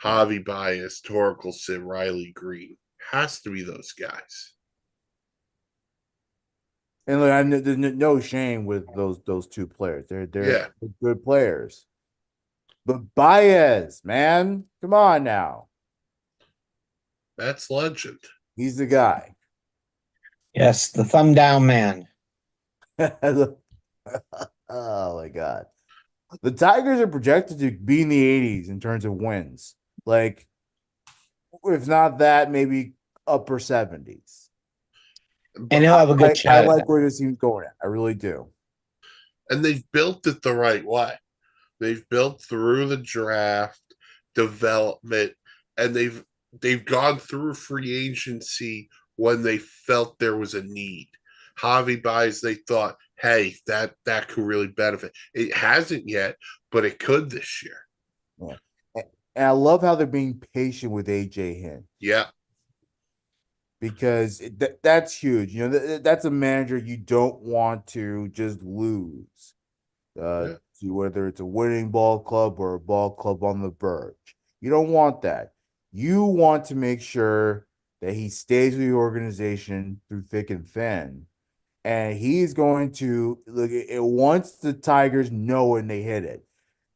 S1: Javi Baez, Torkelson, Riley Green. Has to be those guys.
S3: And look, there's no shame with those two players. They're
S1: Yeah,
S3: good players. But Baez, man, come on now.
S1: that's legend.
S3: He's the guy.
S2: Yes, the thumb down man.
S3: Oh my God. The Tigers are projected to be in the 80s in terms of wins. Like, if not that, maybe upper 70s.
S2: And he'll have a good
S3: I
S2: shot at
S3: like
S2: that.
S3: where this team's going at. I really do.
S1: And they've built it the right way. They've built through the draft, development, and they've gone through free agency when they felt there was a need. Javi Baez, they thought, hey, that could really benefit. It hasn't yet, but it could this year.
S3: Yeah. And I love how they're being patient with AJ Hinch
S1: Yeah,
S3: because that's huge. That's a manager you don't want to just lose.
S1: yeah.
S3: To whether it's a winning ball club or a ball club on the verge. You don't want that. You want to make sure that he stays with the organization through thick and thin. And he's going to look it once the Tigers know when they hit it,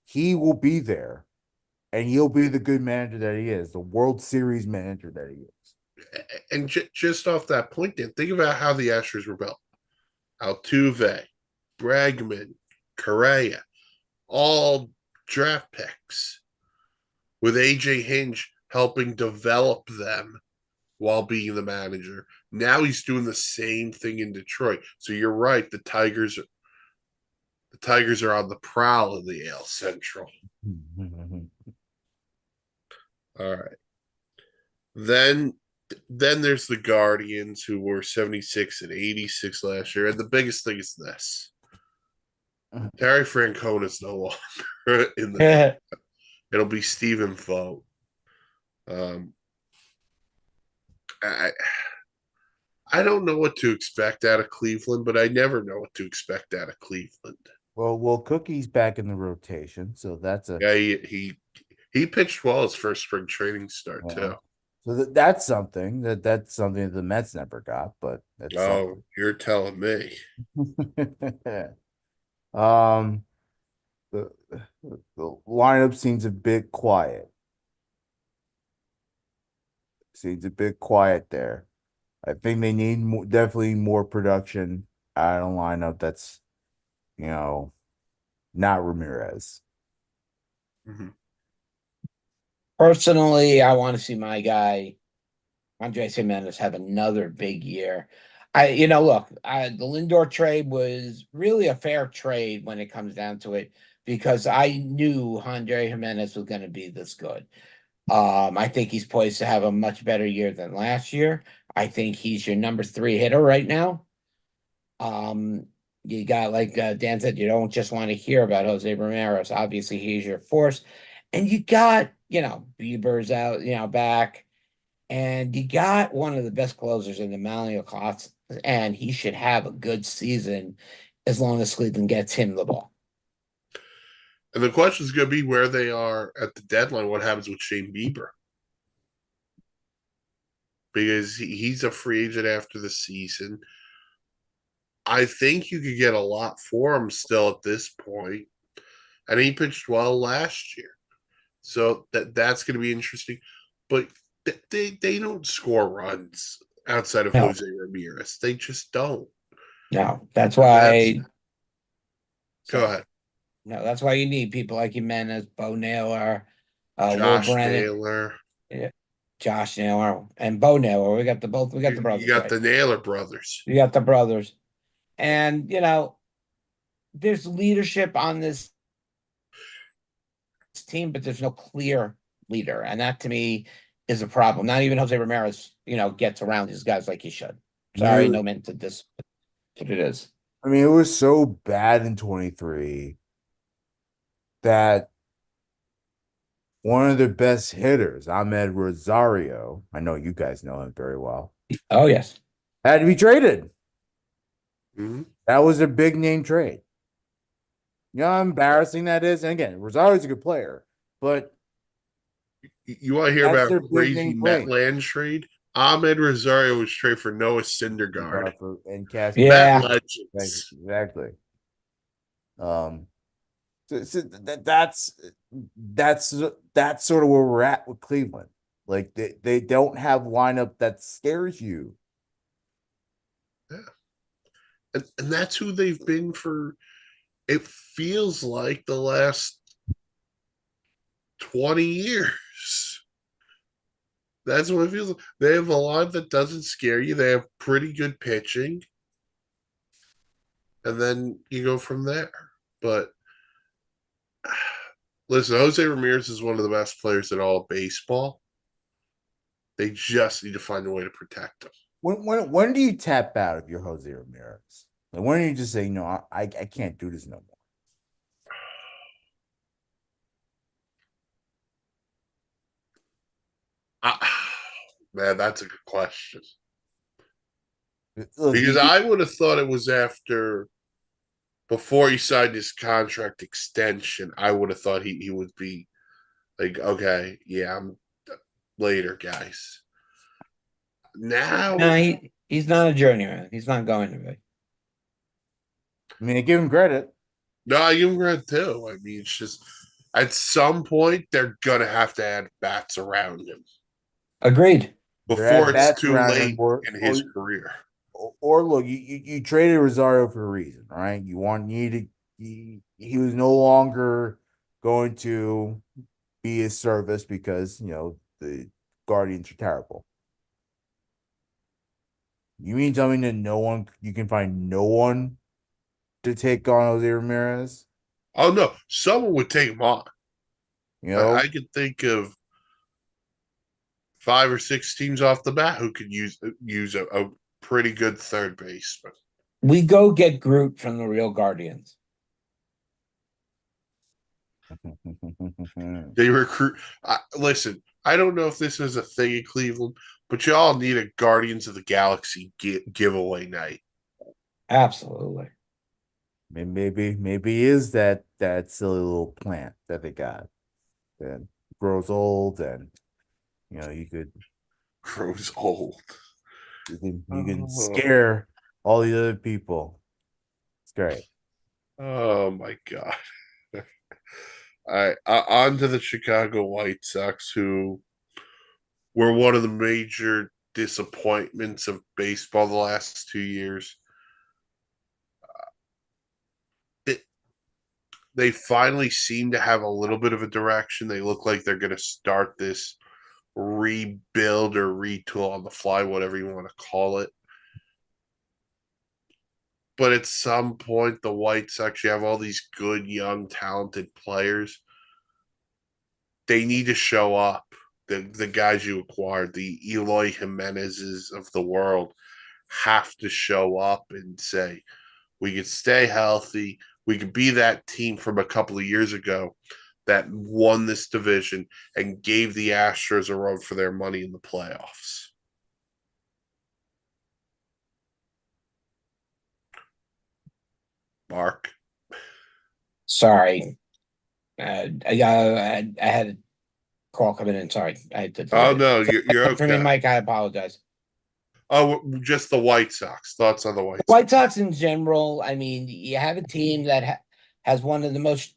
S3: he will be there and he'll be the good manager that he is, the World Series manager that he is.
S1: And just off that point, then think about how the Astros were built. Altuve, Bregman, Correa, all draft picks, with AJ Hinch helping develop them while being the manager. Now he's doing the same thing in Detroit. So you're right, the Tigers are on the prowl in the AL Central. All right. Then there's the Guardians, who were 76 and 86 last year. And the biggest thing is this. Terry Francona is no longer in the it'll be Stephen Vogt. Um, I I don't know what to expect out of Cleveland, but I never know what to expect out of Cleveland.
S3: Well, Cookie's back in the rotation, so that's a
S1: Yeah, he pitched well his first spring training start too.
S3: so that's something that's something that the Mets never got, but that's
S1: Oh, you're telling me.
S3: something. um, the the lineup seems a bit quiet. Seems a bit quiet there. I think they need definitely more production out of a lineup that's you know not Ramirez.
S1: Mhm.
S2: Personally, I want to see my guy, Andres Jimenez, have another big year. Look, the Lindor trade was really a fair trade when it comes down to it because I knew Andre Jimenez was going to be this good. I think he's poised to have a much better year than last year. I think he's your number 3 hitter right now. You got, like Dan said, you don't just want to hear about Jose Ramirez. Obviously, he's your force. And you got, Bieber's out, back. And you got one of the best closers in the Emmanuel Klotz, and he should have a good season as long as Cleveland gets him the ball.
S1: And the question is going to be where they are at the deadline. What happens with Shane Bieber? Because he's a free agent after the season. I think you could get a lot for him still at this point. And he pitched well last year. So that's going to be interesting. But they don't score runs outside of
S2: No.
S1: Jose Ramirez. They just don't.
S2: No, that's
S1: And that's
S2: why.
S1: go ahead.
S2: No, that's why you need people like Jimenez, Bo Naylor, Will
S1: Josh
S2: Brennan,
S1: Naylor.
S2: yeah, Josh Naylor, and Bo Naylor. We got the both. We got the
S1: You
S2: brothers,
S1: got
S2: right?
S1: the Naylor brothers.
S2: You got the brothers, and there's leadership on this team, but there's no clear leader, and that to me is a problem. Not even Jose Ramirez, gets around these guys like he should. Sorry, no meant to this, but it is.
S3: I mean, it was so bad in 23 that one of their best hitters, Ahmed Rosario, I know you guys know him very well,
S2: Oh yes,
S3: had to be traded.
S1: Mhm.
S3: That was a big name trade. You know how embarrassing that is? And again, Rosario's a good player, but
S1: You want to hear
S3: that's
S1: about
S3: their
S1: a
S3: big
S1: crazy
S3: name
S1: Met
S3: trade.
S1: land trade? Ahmed Rosario was traded for Noah Syndergaard.
S3: And cash.
S1: Met
S2: yeah.
S1: legends.
S3: Exactly. So that's sort of where we're at with Cleveland. Like they don't have lineup that scares you.
S1: And that's who they've been for, it feels like the last 20 years. That's what it feels like. They have a line that doesn't scare you. They have pretty good pitching. And then you go from there. But listen, Jose Ramirez is one of the best players in all of baseball. They just need to find a way to protect him.
S3: When do you tap out of your Jose Ramirez? Like when do you just say, no, I can't do this no more?
S1: Man, that's a good question.
S3: Look,
S1: Because I would have thought it was after, before he signed his contract extension, I would have thought he would be like, okay, yeah, I'm later, guys. Now,
S2: No, he's not a journeyman. He's not going to be.
S3: I mean, I give him credit.
S1: no, I give him credit too. I mean, it's just at some point they're gonna have to add bats around him
S2: Agreed.
S1: before it's
S3: Bats
S1: too
S3: around him,
S1: late in his career.
S3: or look, you traded Rosario for a reason, right? You want you to he was no longer going to be a service because the Guardians are terrible. You mean tell me that you can find no one to take on Jose Ramirez?
S1: Oh no, someone would take him on.
S3: You know,
S1: I could think of 5 or 6 teams off the bat who could use a pretty good third baseman.
S2: We go get Groot from the real Guardians.
S1: They recruit. Listen, I don't know if this is a thing in Cleveland, but y'all need a Guardians of the Galaxy giveaway night.
S2: Absolutely.
S3: maybe is that silly little plant that they got that grows old and you could
S1: Grows old.
S3: you can scare all the other people. It's great.
S1: Oh my god. All right, on to the Chicago White Sox, who were one of the major disappointments of baseball the last 2 years. They finally seem to have a little bit of a direction. They look like they're going to start this rebuild or retool on the fly, whatever you want to call it. But at some point, the White Sox, you have all these good, young, talented players. They need to show up. The guys you acquired, the Eloy Jimenezes of the world, have to show up and say, we could stay healthy. We could be that team from a couple of years ago that won this division and gave the Astros a run for their money in the playoffs. Mark.
S2: Sorry. I had a call coming in. Sorry. I had to.
S1: Oh no, you're
S2: For me,
S1: okay.
S2: Mike, I apologize.
S1: Oh, just the White Sox. Thoughts on the White Sox?
S2: White Sox in general, I mean, you have a team that has one of the most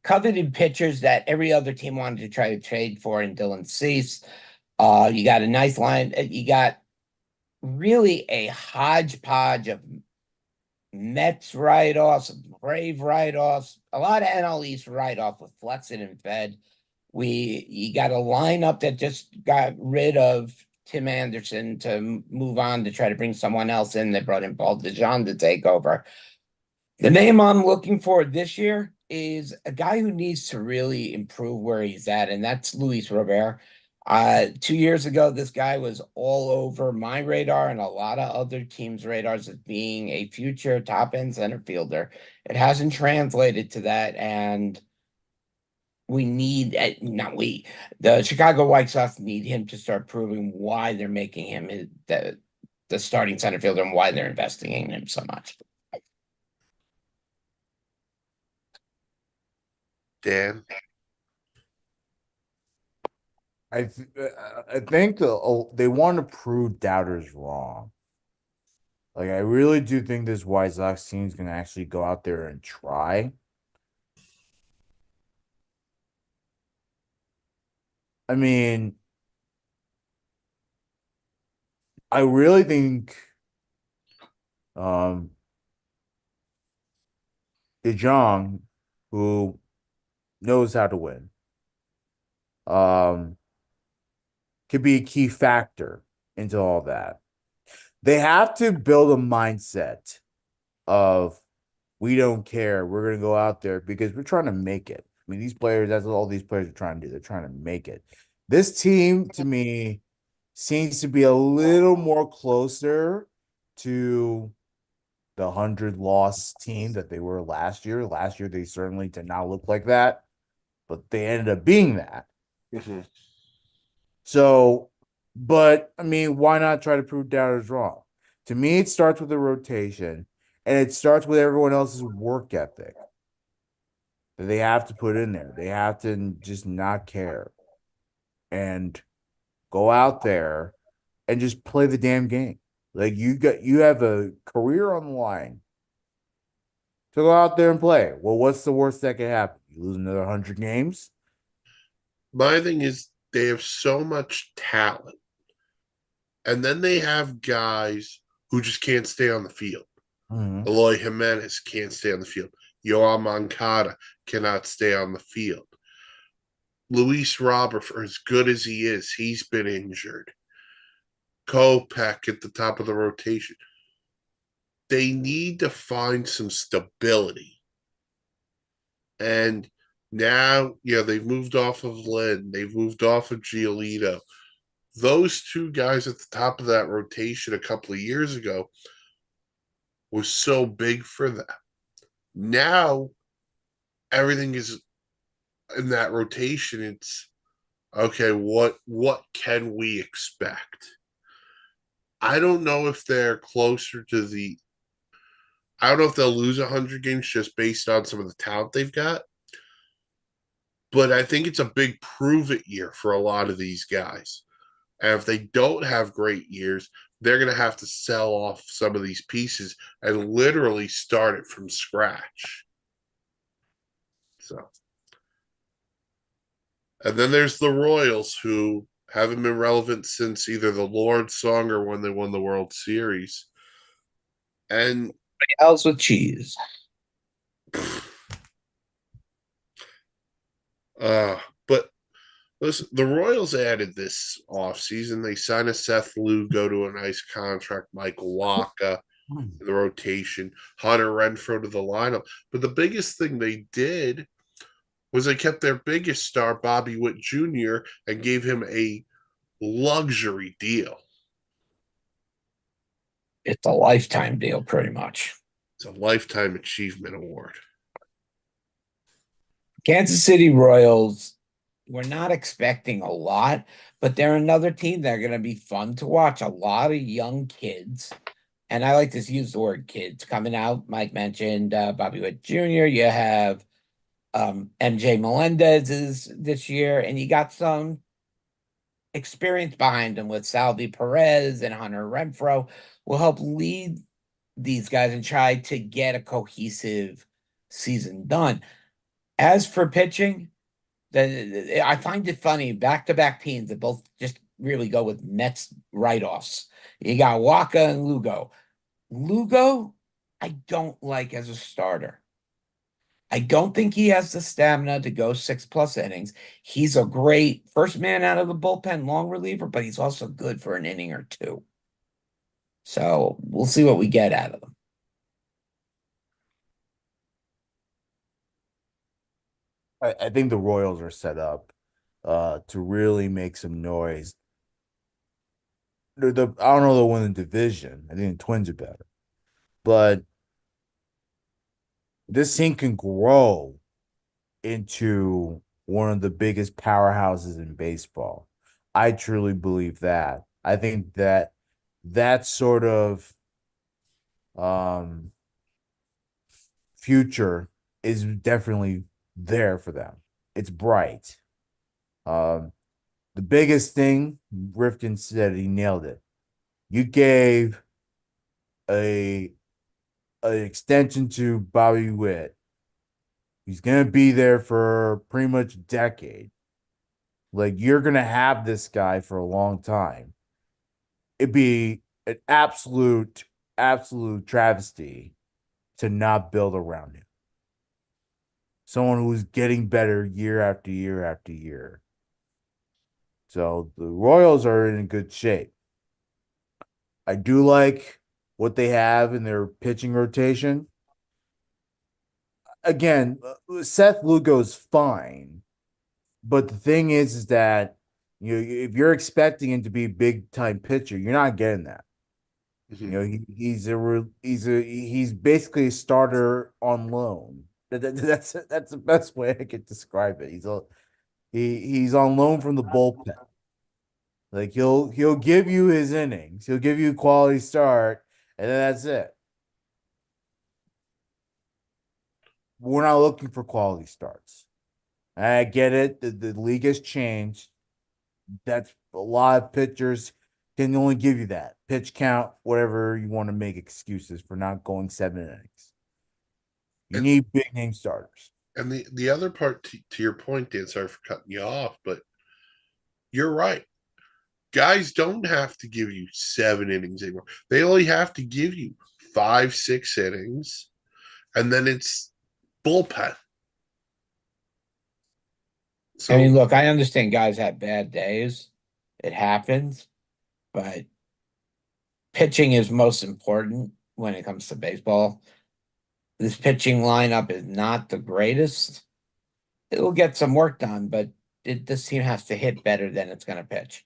S2: coveted pitchers that every other team wanted to try to trade for in Dylan Cease. You got a nice line. You got really a hodgepodge of Mets write-offs, Brave write-offs, a lot of NL East write-off with Flexen and Fed. You got a lineup that just got rid of Tim Anderson to move on to try to bring someone else in. They brought in Paul DeJong to take over. The name I'm looking for this year is a guy who needs to really improve where he's at, and that's Luis Robert. 2 years ago, this guy was all over my radar and a lot of other teams' radars as being a future top end center fielder. It hasn't translated to that, and we need not we the Chicago White Sox need him to start proving why they're making him the starting center fielder and why they're investing in him so much.
S1: Dan,
S3: I think they want to prove doubters wrong. Like, I really do think this White Sox team is going to actually go out there and try. I mean, I really think DeJong, who knows how to win, could be a key factor into all that. They have to build a mindset of we don't care. We're going to go out there because we're trying to make it. I mean, these players, that's what all these players are trying to do. They're trying to make it. This team, to me, seems to be a little more closer to the 100-loss team that they were last year. Last year, they certainly did not look like that, but they ended up being that.
S1: mm-hmm.
S3: So, but I mean, why not try to prove doubters wrong? To me, it starts with the rotation, and it starts with everyone else's work ethic that they have to put in there. They have to just not care and go out there and just play the damn game. Like, you have a career on the line to go out there and play. Well, what's the worst that could happen? You lose another 100 games?
S1: My thing is they have so much talent, and then they have guys who just can't stay on the field.
S3: Mm-hmm.
S1: Eloy Jimenez can't stay on the field. Yoan Moncada cannot stay on the field. Luis Robert, for as good as he is, he's been injured. Kopech at the top of the rotation. They need to find some stability. And now, they've moved off of Lynn. They've moved off of Giolito. Those two guys at the top of that rotation a couple of years ago was so big for them. Now, everything is in that rotation. It's okay, what can we expect? I don't know if they're closer to I don't know if they'll lose 100 games just based on some of the talent they've got. But I think it's a big prove it year for a lot of these guys. And if they don't have great years, they're going to have to sell off some of these pieces and literally start it from scratch. So, and then there's the Royals, who haven't been relevant since either the Lord song or when they won the World Series. And
S2: Else with cheese.
S1: But listen, the Royals added this offseason. They signed a Seth Lugo to a nice contract, Michael Wacha in the rotation, Hunter Renfroe to the lineup. But the biggest thing they did was they kept their biggest star, Bobby Witt Jr., and gave him a luxury deal.
S2: It's a lifetime deal, pretty much.
S1: It's a lifetime achievement award.
S2: Kansas City Royals, we're not expecting a lot, but they're another team that are going to be fun to watch. A lot of young kids, and I like to use the word kids coming out. Mike mentioned Bobby Witt Jr. You have MJ Melendez is this year, and you got some experience behind them with Salvi Perez and Hunter Renfroe will help lead these guys and try to get a cohesive season done. As for pitching, I find it funny, back-to-back teams that both just really go with Mets write-offs. You got Waka and Lugo. Lugo, I don't like as a starter. I don't think he has the stamina to go 6+ innings. He's a great first man out of the bullpen, long reliever, but he's also good for an inning or two. So we'll see what we get out of him.
S3: I think the Royals are set up to really make some noise. I don't know they'll win the division. I think the Twins are better. But this team can grow into one of the biggest powerhouses in baseball. I truly believe that. I think that sort of um future is definitely there for them. It's bright. Um the biggest thing, Rifkin said he nailed it. You gave a an extension to Bobby Witt. He's gonna be there for pretty much a decade. Like you're gonna have this guy for a long time. It'd be an absolute travesty to not build around him. Someone who's getting better year after year after year. So the Royals are in good shape. I do like what they have in their pitching rotation. Again, Seth Lugo's fine, but the thing is that if you're expecting him to be a big time pitcher, you're not getting that. He's basically a starter on loan. That's the best way I could describe it. He's on loan from the bullpen. Like he'll give you his innings, he'll give you a quality start, and then that's it. We're not looking for quality starts. I get it. The league has changed. That's a lot of pitchers can only give you that pitch count, whatever you want to make excuses for not going 7 innings. You
S1: And,
S3: need big name starters.
S1: and the other part to your point, Dan, sorry for cutting you off, but you're right. Guys don't have to give you 7 innings anymore. They only have to give you 5, 6 innings, and then it's bullpen.
S2: I mean,
S1: So
S2: look, I understand guys have bad days. It happens, but pitching is most important when it comes to baseball. This pitching lineup is not the greatest. It will get some work done, but this team has to hit better than it's going to pitch.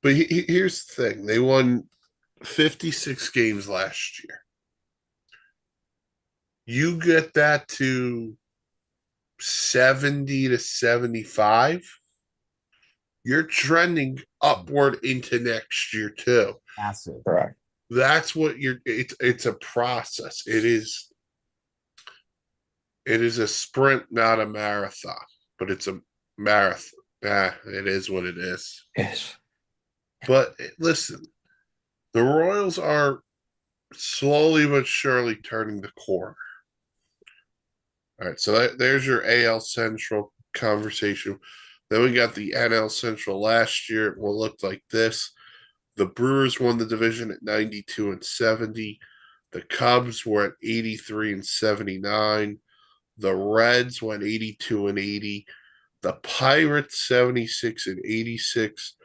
S1: but here's the thing: they won 56 games last year. You get that to 70 to 75, you're trending upward into next year too.
S3: Massive.
S2: Correct.
S1: That's what it's a process. It is a sprint, not a marathon, but it's a marathon. It is what it is.
S2: Yes.
S1: But listen, the Royals are slowly but surely turning the corner. All right, so there's your AL Central conversation. Then we got the NL Central last year. What looked like this. The Brewers won the division at 92 and 70. The Cubs were at 83 and 79. The Reds went 82 and 80. The Pirates 76 and 86.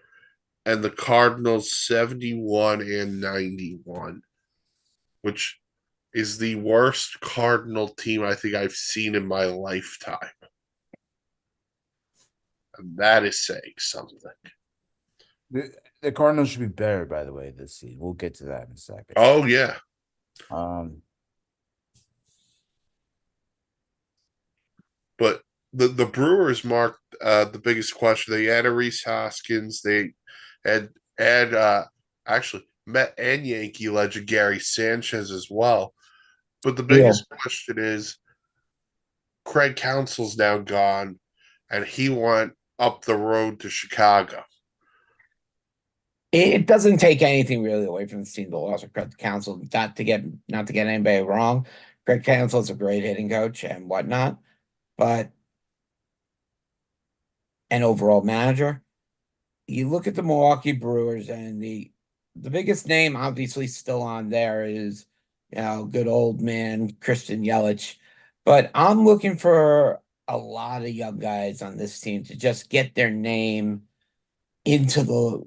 S1: And the Cardinals 71 and 91, which is the worst Cardinal team I think I've seen in my lifetime. And that is saying something.
S3: The Cardinals should be better, by the way, this season. We'll get to that in a second.
S1: Oh, yeah. But the Brewers marked the biggest question. They had a Rhys Hoskins. They had actually Met and Yankee legend Gary Sanchez as well. But the biggest question is Craig Counsell's now gone, and he went up the road to Chicago.
S2: It doesn't take anything really away from the team. The loss of Craig Counsell, not to get anybody wrong. Craig Counsell is a great hitting coach and whatnot, but and overall manager. You look at the Milwaukee Brewers, and the biggest name obviously still on there is, good old man Christian Yelich. But I'm looking for a lot of young guys on this team to just get their name into the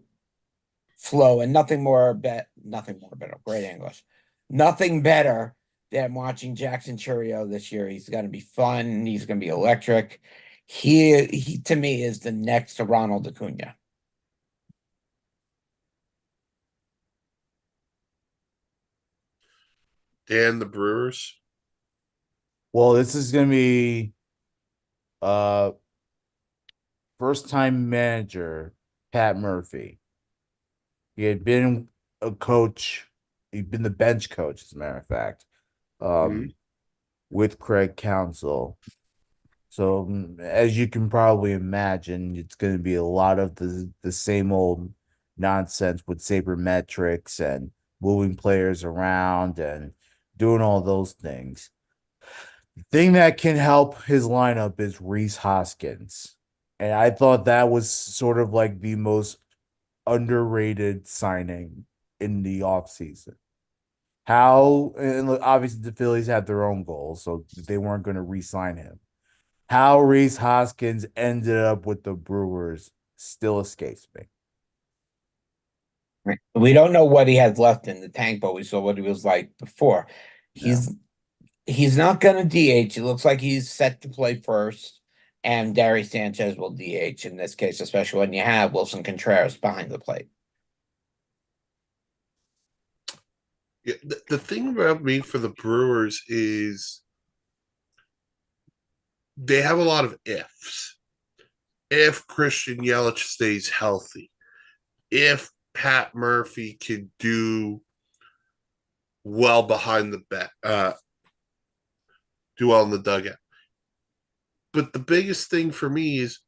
S2: flow, and nothing more better, great English. Nothing better than watching Jackson Churio this year. He's gonna be fun, he's gonna be electric. He to me is the next Ronald Acuna.
S1: Dan, the Brewers.
S3: Well, this is gonna be uh first time manager Pat Murphy. He had been a coach, he'd been the bench coach, as a matter of fact,
S1: Mhm.
S3: with Craig Counsell. So as you can probably imagine, it's going to be a lot of the same old nonsense with sabermetrics and moving players around and doing all those things. The thing that can help his lineup is Reese Hoskins. And I thought that was sort of like the most underrated signing in the offseason. How, and look, obviously the Phillies had their own goals, so they weren't going to re-sign him. How Reese Hoskins ended up with the Brewers still escapes me.
S2: We don't know what he has left in the tank, but we saw what he was like before.
S3: Yeah.
S2: He's not going to DH. It looks like he's set to play first, and Darius Sanchez will DH in this case, especially when you have Wilson Contreras behind the plate.
S1: Yeah, the thing about me for the Brewers is they have a lot of ifs. If Christian Yelich stays healthy, if Pat Murphy can do well behind the bat, do well in the dugout. But the biggest thing for me is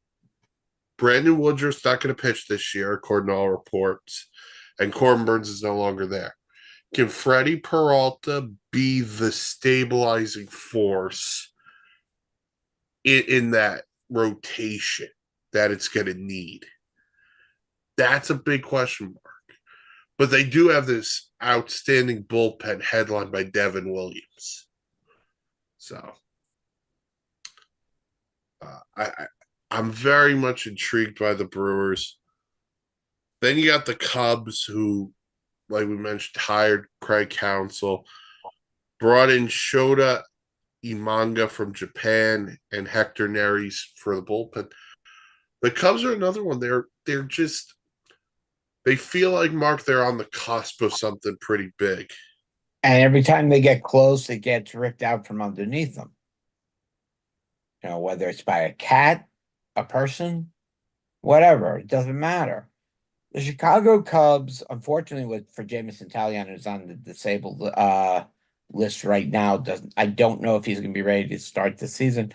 S1: Brandon Woodruff's not going to pitch this year, according to all reports, and Corbin Burns is no longer there. Can Freddie Peralta be the stabilizing force in that rotation that it's going to need? That's a big question mark. But they do have this outstanding bullpen headlined by Devin Williams. So I'm very much intrigued by the Brewers. Then you got the Cubs, who, like we mentioned, hired Craig Counsell, brought in Shota Imanga from Japan and Hector Neris for the bullpen. The Cubs are another one. They're just they feel like Mark. They're on the cusp of something pretty big.
S2: And every time they get close, it gets ripped out from underneath them. Whether it's by a cat, a person, whatever, it doesn't matter. The Chicago Cubs, unfortunately, for Jameson Taillon, who's on the disabled list right now, doesn't I don't know if he's going to be ready to start the season.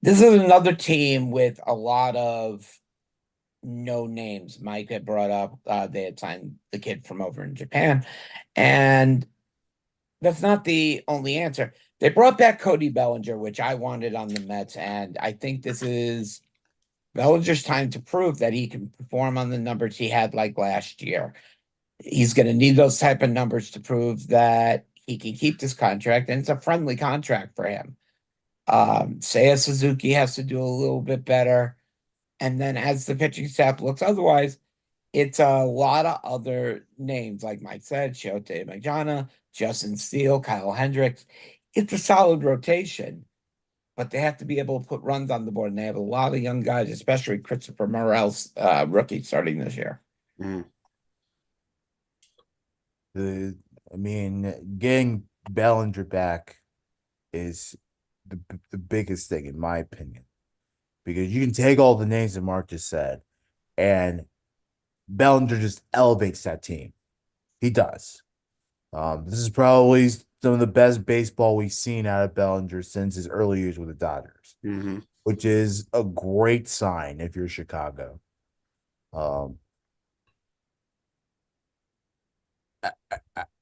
S2: This is another team with a lot of no names. Mike had brought up they had signed the kid from over in Japan, and that's not the only answer. They brought back Cody Bellinger, which I wanted on the Mets, and I think this is Bellinger's time to prove that he can perform on the numbers he had like last year. He's going to need those type of numbers to prove that he can keep this contract, and it's a friendly contract for him. Seiya Suzuki has to do a little bit better, and then as the pitching staff looks otherwise, it's a lot of other names, like Mike said, Shota Imagana, Justin Steele, Kyle Hendricks. It's a solid rotation, but they have to be able to put runs on the board, and they have a lot of young guys, especially Christopher Morel's rookie starting this year.
S1: Mm.
S3: The I mean, getting Bellinger back is the biggest thing in my opinion. Because you can take all the names that Mark just said, and Bellinger just elevates that team. He does. This is probably some of the best baseball we've seen out of Bellinger since his early years with the Dodgers,
S1: Mm-hmm.
S3: which is a great sign if you're Chicago. Um,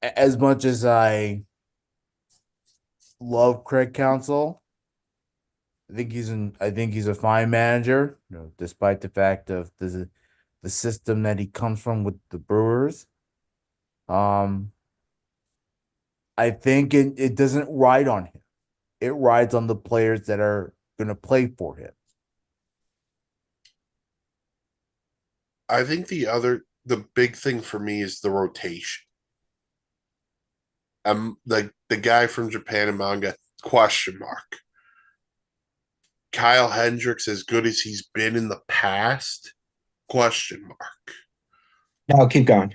S3: as much as I love Craig Counsell, I think he's a fine manager, despite the fact of the system that he comes from with the Brewers. Um, I think it doesn't ride on him. It rides on the players that are gonna play for him.
S1: I think the big thing for me is the rotation. The guy from Japan and manga, question mark. Kyle Hendricks, as good as he's been in the past, question mark.
S2: No, keep going.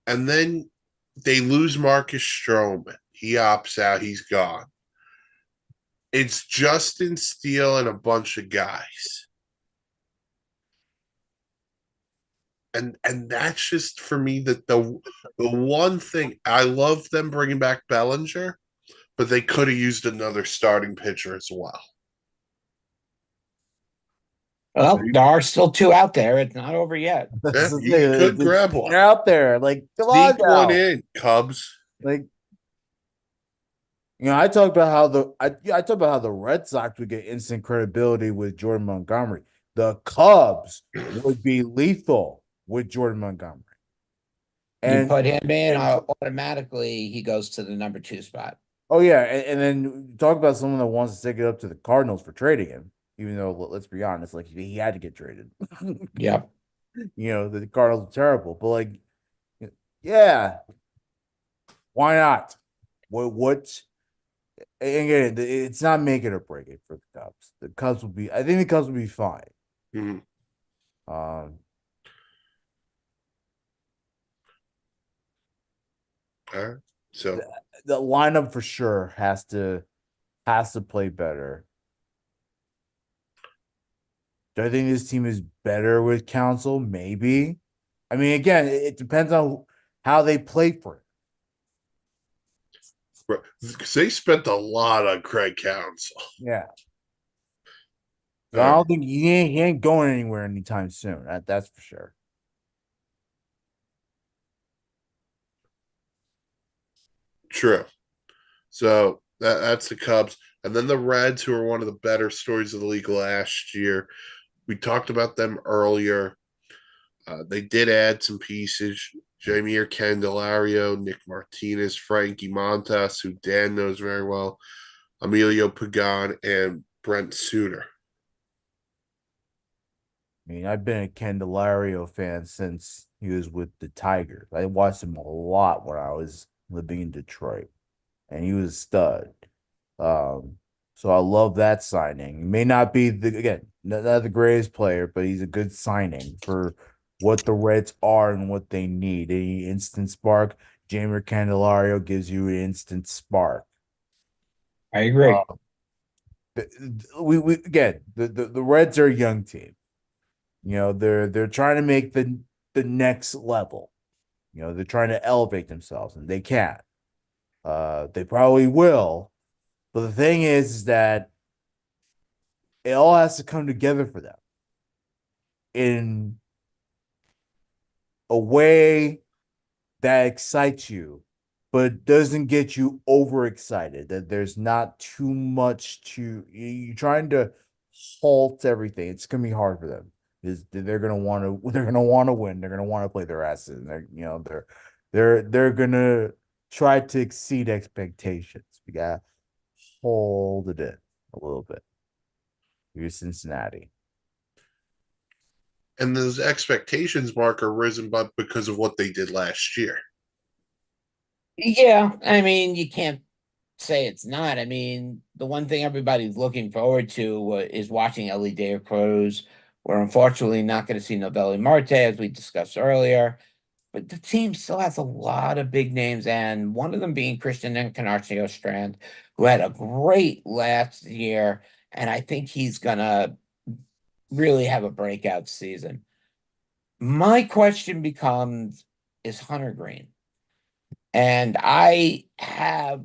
S1: And then they lose Marcus Stroman. He opts out, he's gone. It's Justin Steele and a bunch of guys. And that's just for me that the one thing I love them bringing back Bellinger, but they could have used another starting pitcher as well.
S2: Well, there are still two out there. It's not over yet.
S3: That's the
S1: You
S3: thing.
S1: could grab one.
S3: They're out there. Like, come on
S1: Sneak one
S3: now.
S1: in, Cubs.
S3: Like, I talked about how I talked about how the Red Sox would get instant credibility with Jordan Montgomery. The Cubs would be lethal with Jordan Montgomery.
S2: You
S3: And
S2: put him in, automatically he goes to the number 2 spot.
S3: oh yeah, and then talk about someone that wants to take it up to the Cardinals for trading him, even though let's be honest, like he had to get traded.
S2: Yep.
S3: The Cardinals are terrible, but like, yeah, why not? What? And again, it's not making or breaking for the Cubs. The Cubs will be. I think the Cubs will be fine.
S1: Mhm.
S3: Um,
S1: All right. So
S3: the lineup for sure has to play better. Do I think this team is better with Council? Maybe. I mean, again, it depends on how they play for it.
S1: because they spent a lot on Craig Council.
S3: Yeah.
S1: All
S3: I
S1: right.
S3: don't think he ain't going anywhere anytime soon. That's for sure.
S1: True. So that's the Cubs. And then the Reds, who are one of the better stories of the league last year. We talked about them earlier. They did add some pieces. Jameer Candelario, Nick Martinez, Frankie Montas, who Dan knows very well, Emilio Pagan, and Brent Suter.
S3: I mean, I've been a Candelario fan since he was with the Tigers. I watched him a lot when I was living in Detroit, and he was a stud. So I love that signing. He may not be not the greatest player, but he's a good signing for what the Reds are and what they need. Any instant spark, Jamer Candelario gives you an instant spark.
S2: I agree.
S3: We again, the Reds are a young team. They're trying to make the next level. They're trying to elevate themselves, and they can. They probably will. But the thing is that it all has to come together for them in a way that excites you, but doesn't get you overexcited. That there's not too much you're trying to halt everything. It's gonna be hard for them. They're gonna want to win. They're gonna want to play their asses. And they're gonna try to exceed expectations. We gotta hold it in a little bit. You're Cincinnati.
S1: And those expectations, Mark, are risen but because of what they did last year.
S2: Yeah, I mean, you can't say it's not. I mean, the one thing everybody's looking forward to is watching Ellie De La Cruz. We're unfortunately not going to see Novelli Marte, as we discussed earlier. But the team still has a lot of big names, and one of them being Christian Encarnacio Strand, who had a great last year, and I think he's gonna really have a breakout season. My question becomes, is Hunter Green? And I have,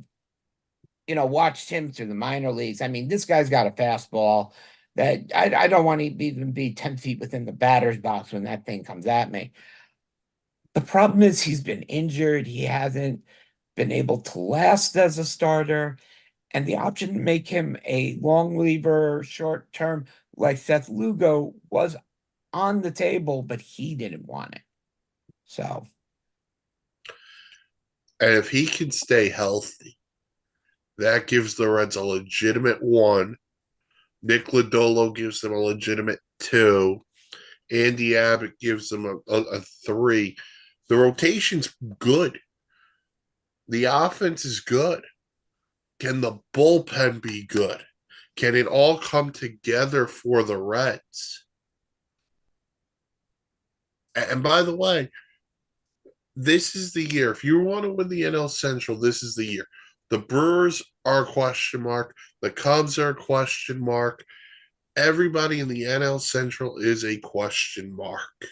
S2: watched him through the minor leagues. I mean, this guy's got a fastball that I don't want to even be 10 feet within the batter's box when that thing comes at me. The problem is he's been injured. He hasn't been able to last as a starter. And the option to make him a long reliever, short term, like Seth Lugo, was on the table, but he didn't want it. So,
S1: And if he can stay healthy, that gives the Reds a legitimate one. Nick Lodolo gives them a legitimate two. Andy Abbott gives them a three. The rotation's good. The offense is good. Can the bullpen be good? Can it all come together for the Reds? And by the way, this is the year. If you want to win the NL Central, this is the year. The Brewers are a question mark. The Cubs are a question mark. Everybody in the NL Central is a question mark.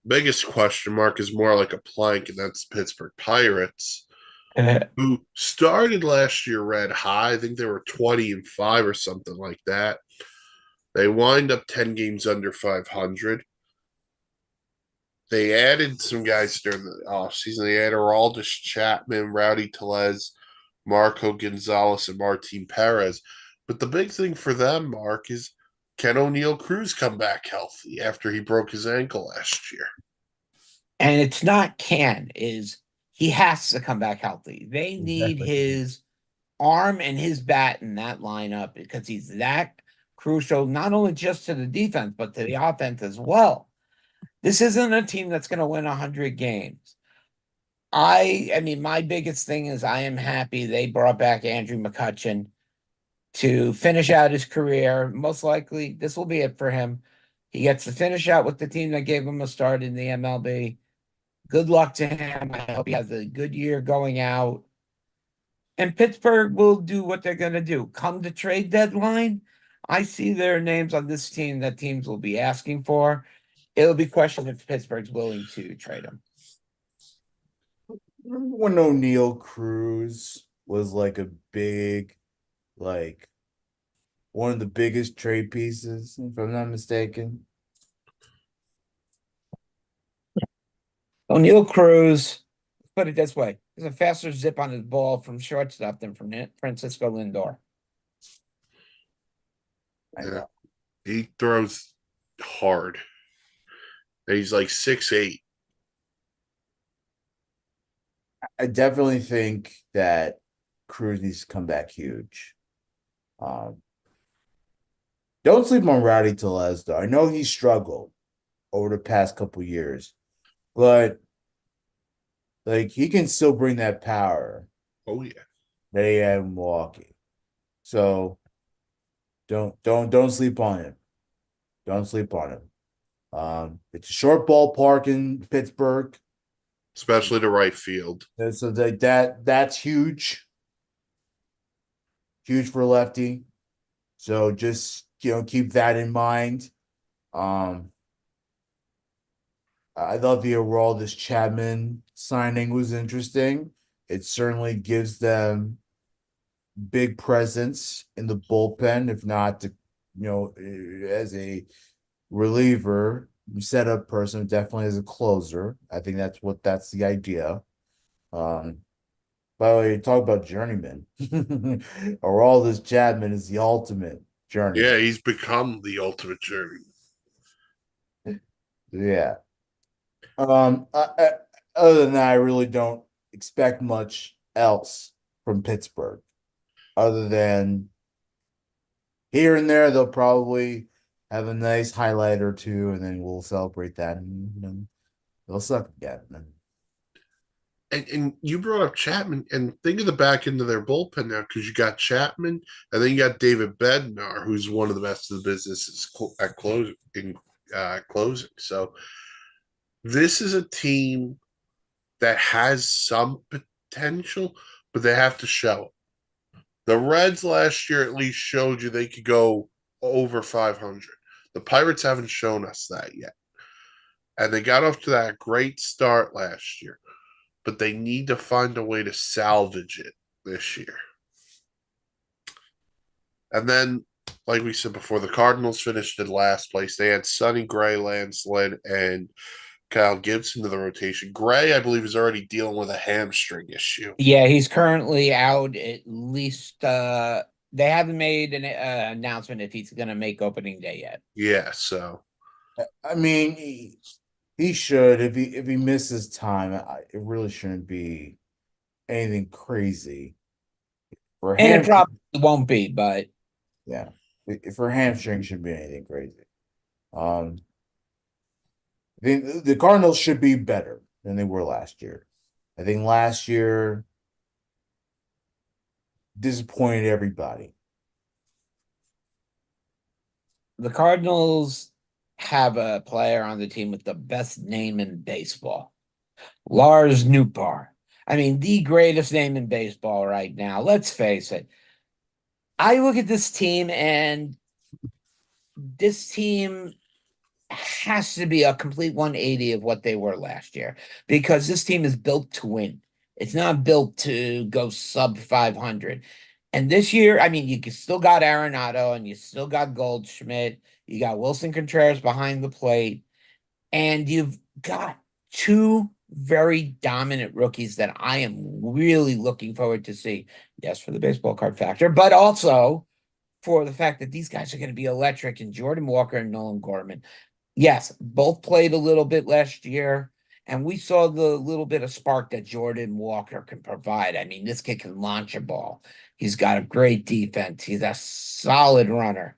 S1: Biggest question mark is more like a plank, and that's Pittsburgh Pirates, who started last year red high. I think they were 20-5 or something like that. They wind up 10 games under 500. They added some guys during the offseason. They added Aroldis Chapman, Rowdy Tellez, Marco Gonzalez, and Martin Perez. But the big thing for them, Mark, is can O'Neill Cruz come back healthy after he broke his ankle last year?
S2: and it's not can, is he has to come back healthy. They need
S3: Exactly.
S2: his arm and his bat in that lineup because he's that crucial, not only just to the defense, but to the offense as well. This isn't a team that's going to win 100 games. I mean, my biggest thing is I am happy they brought back Andrew McCutchen to finish out his career. Most likely, this will be it for him. He gets to finish out with the team that gave him a start in the MLB. Good luck to him. I hope he has a good year going out. And Pittsburgh will do what they're going to do. Come the trade deadline, I see their names on this team that teams will be asking for. It'll be questioned if Pittsburgh's willing to trade him.
S3: Remember when O'Neill Cruz was like a big, like one of the biggest trade pieces, if I'm not mistaken?
S2: O'Neill Cruz, put it this way, has a faster zip on his ball from shortstop than from Francisco Lindor.
S3: I
S1: Yeah.
S3: know.
S1: He throws hard. And he's like 6'8".
S3: I definitely think that Cruz needs to come back huge. Don't sleep on Rowdy Tellez, though. I know he struggled over the past couple years, but like he can still bring that power
S1: Oh yeah.
S3: that he had in Milwaukee. So don't sleep on him. Don't sleep on him. It's a short ballpark in Pittsburgh.
S1: Especially to right field.
S3: And so that's huge. Huge for lefty. So just keep that in mind. I thought the Aroldis Chapman signing was interesting. It certainly gives them big presence in the bullpen, if not as a reliever, setup person, definitely as a closer. I think that's the idea. By the way, you talk about journeyman. Aroldis Chapman is the ultimate journeyman.
S1: Yeah, he's become the ultimate journey.
S3: Yeah. Other than that, I really don't expect much else from Pittsburgh, other than here and there they'll probably have a nice highlight or two, and then we'll celebrate that, and then they'll suck again.
S1: And you brought up Chapman, and think of the back end of their bullpen now because you got Chapman, and then you got David Bednar, who's one of the best of the businesses at closing. So this is a team that has some potential, but they have to show it. The Reds last year at least showed you they could go over 500. The Pirates haven't shown us that yet. And they got off to that great start last year, but they need to find a way to salvage it this year. And then, like we said before, the Cardinals finished in last place. They had Sonny Gray, Lance Lynn, and Kyle Gibson to the rotation. Gray, I believe, is already dealing with a hamstring issue.
S2: Yeah, he's currently out. At least they haven't made an announcement if he's going to make opening day yet.
S1: Yeah, so
S3: I mean, he should if he misses time. It really shouldn't be anything crazy for
S2: And it
S3: him.
S2: probably won't be, but
S3: Yeah, for hamstring shouldn't be anything crazy. Um, the Cardinals should be better than they were last year. I think last year disappointed everybody.
S2: the Cardinals have a player on the team with the best name in baseball, Lars Nootbaar. I mean, the greatest name in baseball right now. Let's face it. I look at this team, and this team has to be a complete 180 of what they were last year because this team is built to win. It's not built to go sub 500. And this year, I mean, still got Arenado and you still got Goldschmidt. You got Wilson Contreras behind the plate, and you've got two very dominant rookies that I am really looking forward to see. Yes, for the baseball card factor, but also for the fact that these guys are going to be electric, and Jordan Walker and Nolan Gorman. Yes, both played a little bit last year, and we saw the little bit of spark that Jordan Walker can provide. I mean, this kid can launch a ball. He's got a great defense. He's a solid runner.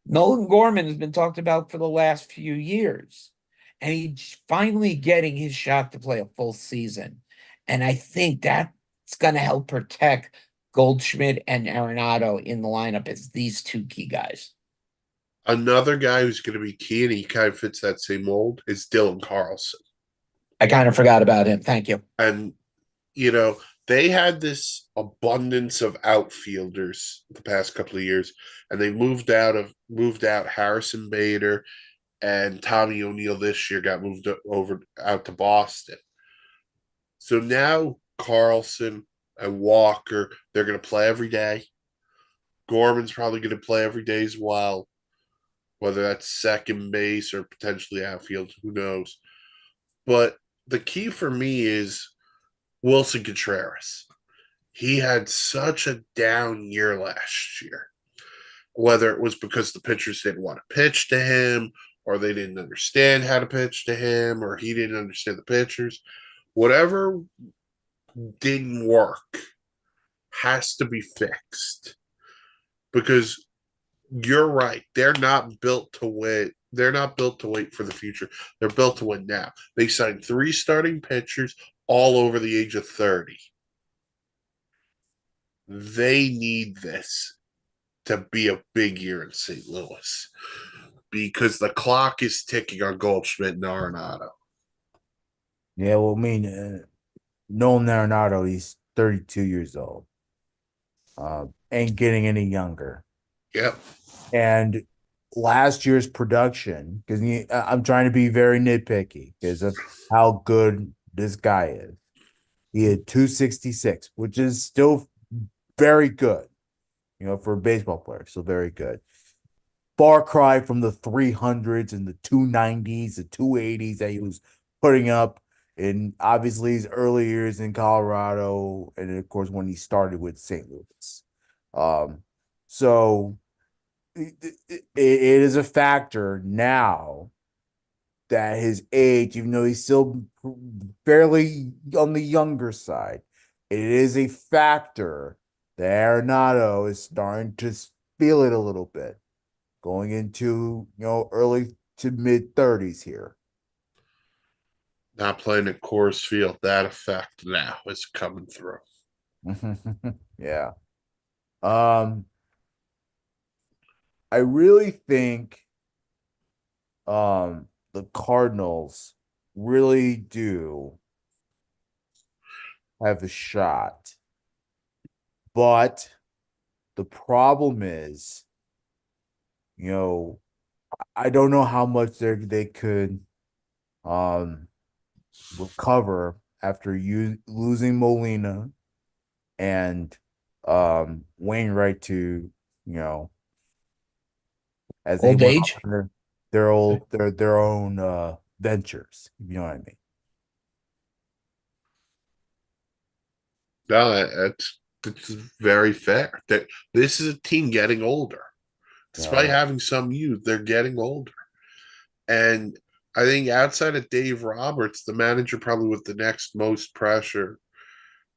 S2: Nolan Gorman has been talked about for the last few years, and he's finally getting his shot to play a full season. And I think that's going to help protect Goldschmidt and Arenado in the lineup as these two key guys.
S1: another guy who's going to be key, and he kind of fits that same mold, is Dylan Carlson.
S2: I kind of forgot about him. Thank you.
S1: And they had this abundance of outfielders the past couple of years, and they moved out Harrison Bader and Tommy O'Neill this year got moved over out to Boston. So now Carlson and Walker, they're going to play every day. Gorman's probably going to play every day as well, whether that's second base or potentially outfield, who knows. But the key for me is Wilson Contreras. He had such a down year last year, whether it was because the pitchers didn't want to pitch to him, or they didn't understand how to pitch to him, or he didn't understand the pitchers. Whatever didn't work has to be fixed because you're right. They're not built to win. They're not built to wait for the future. They're built to win now. They signed 3 starting pitchers all over the age of 30. They need this to be a big year in St. Louis because the clock is ticking on Goldschmidt and Arenado.
S3: Yeah, well, I mean, Nolan Arenado, he's 32 years old. Ain't getting any younger.
S1: Yep.
S3: And last year's production, because I'm trying to be very nitpicky because of how good this guy is. He had 266, which is still very good, for a baseball player. Still very good. Far cry from the 300s and the 290s, the 280s that he was putting up in obviously his early years in Colorado, and of course when he started with St. Louis. So it is a factor now that his age, even though he's still fairly on the younger side, it is a factor that Arenado is starting to feel it a little bit, going into early to mid 30s here.
S1: Not playing at Coors Field, that effect now is coming through.
S3: Yeah. I really think the Cardinals really do have a shot. But the problem is, I don't know how much they could recover after losing Molina and Wainwright to, as they
S2: Old
S3: went
S2: age?
S3: on their own ventures, if you know what I mean.
S1: No, that's very fair. That this is a team getting older. Despite
S3: So
S1: having some youth, they're getting older. And I think outside of Dave Roberts, the manager probably with the next most pressure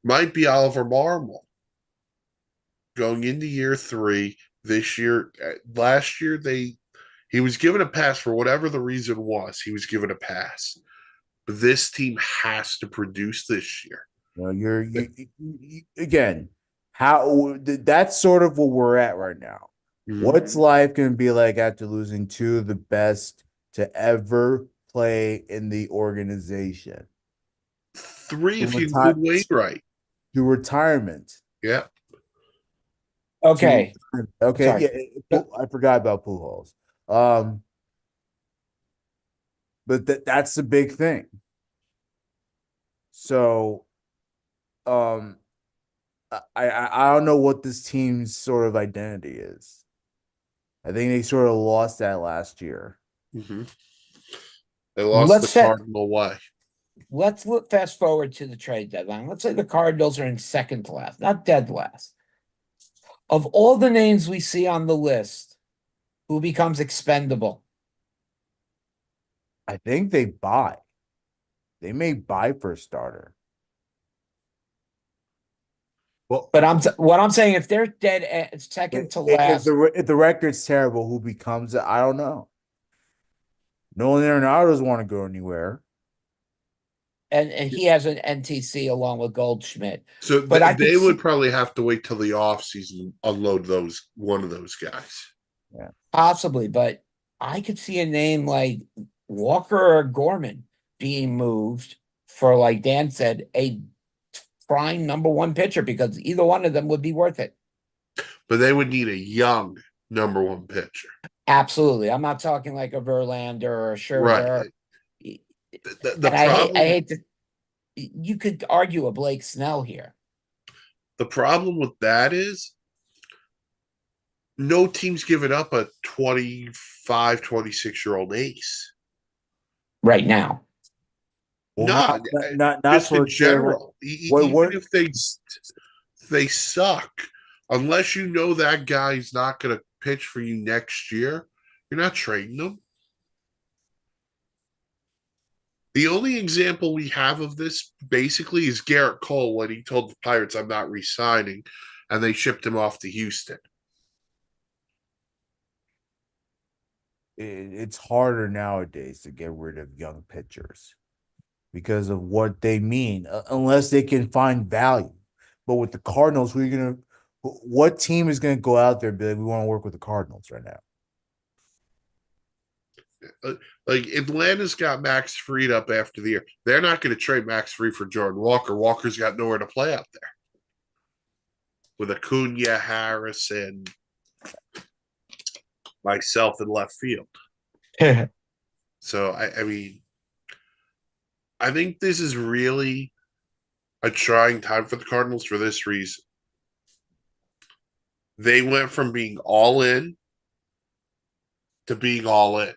S1: might be Oliver Marmol going into year three this year. Last year, he was given a pass for whatever the reason was. He was given a pass. But this team has to produce this year.
S3: again, that's sort of where we're at right now. What's life going to be like after losing two of the best to ever play in the organization?
S1: Three, if you include Wainwright.
S3: To retirement.
S1: Yeah.
S2: Okay.
S3: Okay.
S2: Sorry.
S3: Yeah. I forgot about Pujols. But that's the big thing. So, I don't know what this team's sort of identity is. I think they sort of lost that last year.
S1: Mm-hmm. They lost the Cardinal way.
S2: Let's fast forward to the trade deadline. Let's say the Cardinals are in second to last, not dead last. Of all the names we see on the list, who becomes expendable?
S3: I think they buy. They may buy for a starter.
S2: Well, but what I'm saying, if they're dead at second to last,
S3: if the record's terrible, who becomes it? I don't know. Nolan Arenado doesn't want to go anywhere.
S2: And he has an NTC along with Goldschmidt.
S1: So they would probably have to wait till the offseason unload one of those guys.
S3: Yeah.
S2: Possibly, but I could see a name like Walker or Gorman being moved for, like Dan said, a prime number one pitcher, because either one of them would be worth it.
S1: But they would need a young number one pitcher.
S2: Absolutely. I'm not talking like a Verlander or a Scherzer.
S1: Right. The problem,
S2: I hate to. You could argue a Blake Snell here.
S1: The problem with that is no team's giving up a 25, 26-year-old ace.
S2: Right now.
S1: Well, not just in general. Even if they suck, unless you know that guy's not going to pitch for you next year, you're not trading them. The only example we have of this basically is Garrett Cole when he told the Pirates, "I'm not re-signing," and they shipped him off to Houston.
S3: It's harder nowadays to get rid of young pitchers because of what they mean, unless they can find value. But with the Cardinals, what team is gonna go out there and be like, we want to work with the Cardinals right now?
S1: Like Atlanta's got Max Fried up after the year. They're not going to trade Max Fried for Jordan Walker. Walker's got nowhere to play out there with Acuna, Harris, and myself in left field. So I mean, I think this is really a trying time for the Cardinals for this reason. They went from being all in to being all in.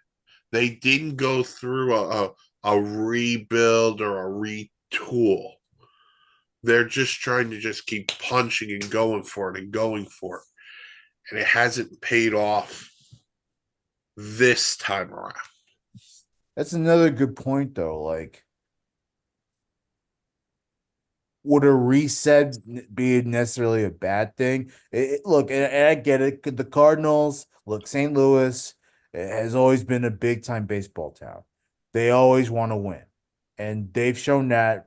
S1: They didn't go through a rebuild or a retool. They're just trying to just keep punching and going for it and going for it. And it hasn't paid off this time around.
S3: That's another good point, though. Like, would a reset be necessarily a bad thing? Look, and I get it. The Cardinals, look, St. Louis has always been a big time baseball town. They always want to win, and they've shown that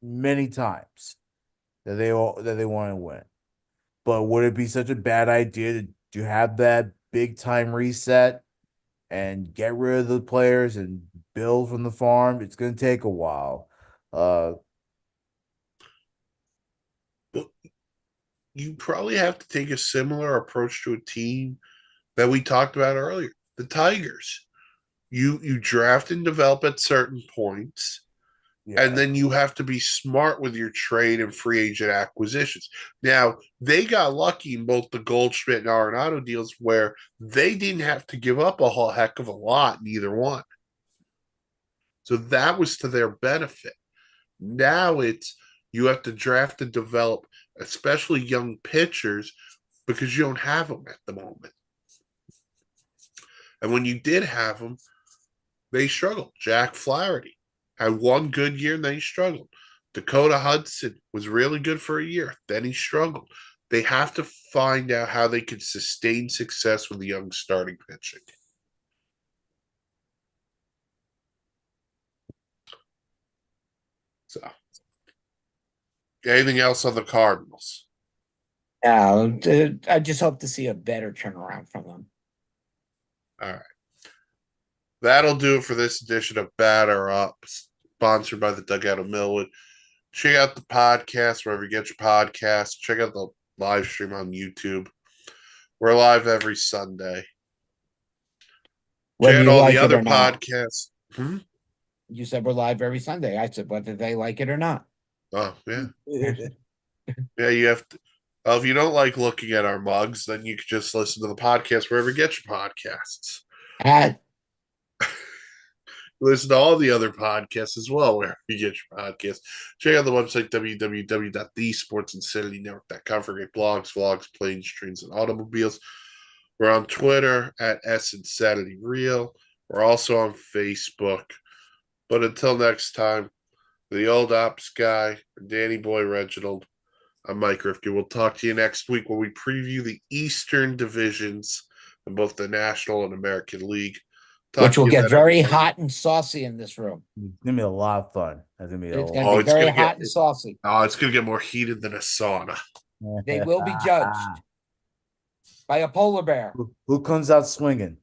S3: many times that they want to win. But would it be such a bad idea to have that big time reset and get rid of the players and build from the farm? It's going to take a while.
S1: You probably have to take a similar approach to a team that we talked about earlier, the Tigers. You draft and develop at certain points, and then you have to be smart with your trade and free agent acquisitions. Now, they got lucky in both the Goldschmidt and Arenado deals where they didn't have to give up a whole heck of a lot in either one. So that was to their benefit. Now it's you have to draft and develop, especially young pitchers, because you don't have them at the moment. And when you did have them, they struggled. Jack Flaherty had one good year and then he struggled. Dakota Hudson was really good for a year, then he struggled. They have to find out how they can sustain success with young starting pitching. So, anything else on the Cardinals?
S2: I just hope to see a better turnaround from them.
S1: All right. That'll do it for this edition of Batter Up, sponsored by the Dugout of Millwood. Check out the podcast wherever you get your podcasts. Check out the live stream on YouTube. We're live every Sunday.
S2: Whether
S1: Check out
S2: you
S1: all
S2: like
S1: the
S2: it
S1: other
S2: or not.
S1: podcasts.
S2: You said we're live every Sunday. I said whether they like it or not.
S1: Oh, yeah. Yeah, you have to. Well, if you don't like looking at our mugs, then you can just listen to the podcast wherever you get your podcasts.
S2: At
S1: Listen to all the other podcasts as well, wherever you get your podcasts. Check out the website, www.thesportsinsanitynetwork.com for great blogs, vlogs, planes, trains, and automobiles. We're on Twitter at @SInsanityReal. We're also on Facebook. But until next time, the old ops guy, Danny Boy Reginald, I'm Mike Rifkin. We'll talk to you next week when we preview the Eastern divisions in both the National and American League.
S2: which will get very hot and saucy in this room.
S3: It's gonna be a lot of fun. It's gonna be
S2: It's
S3: a
S2: going
S1: Oh,
S2: to be
S1: it's
S2: very
S1: gonna get-
S2: hot and saucy.
S1: Oh, it's going to get more heated than a sauna.
S2: They will be judged by a polar bear,
S3: Who comes out swinging?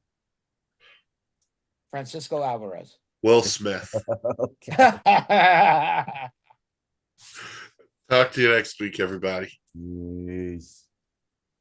S2: Francisco Alvarez.
S1: Will Smith.
S3: Okay.
S1: Talk to you next week, everybody.
S3: Yes.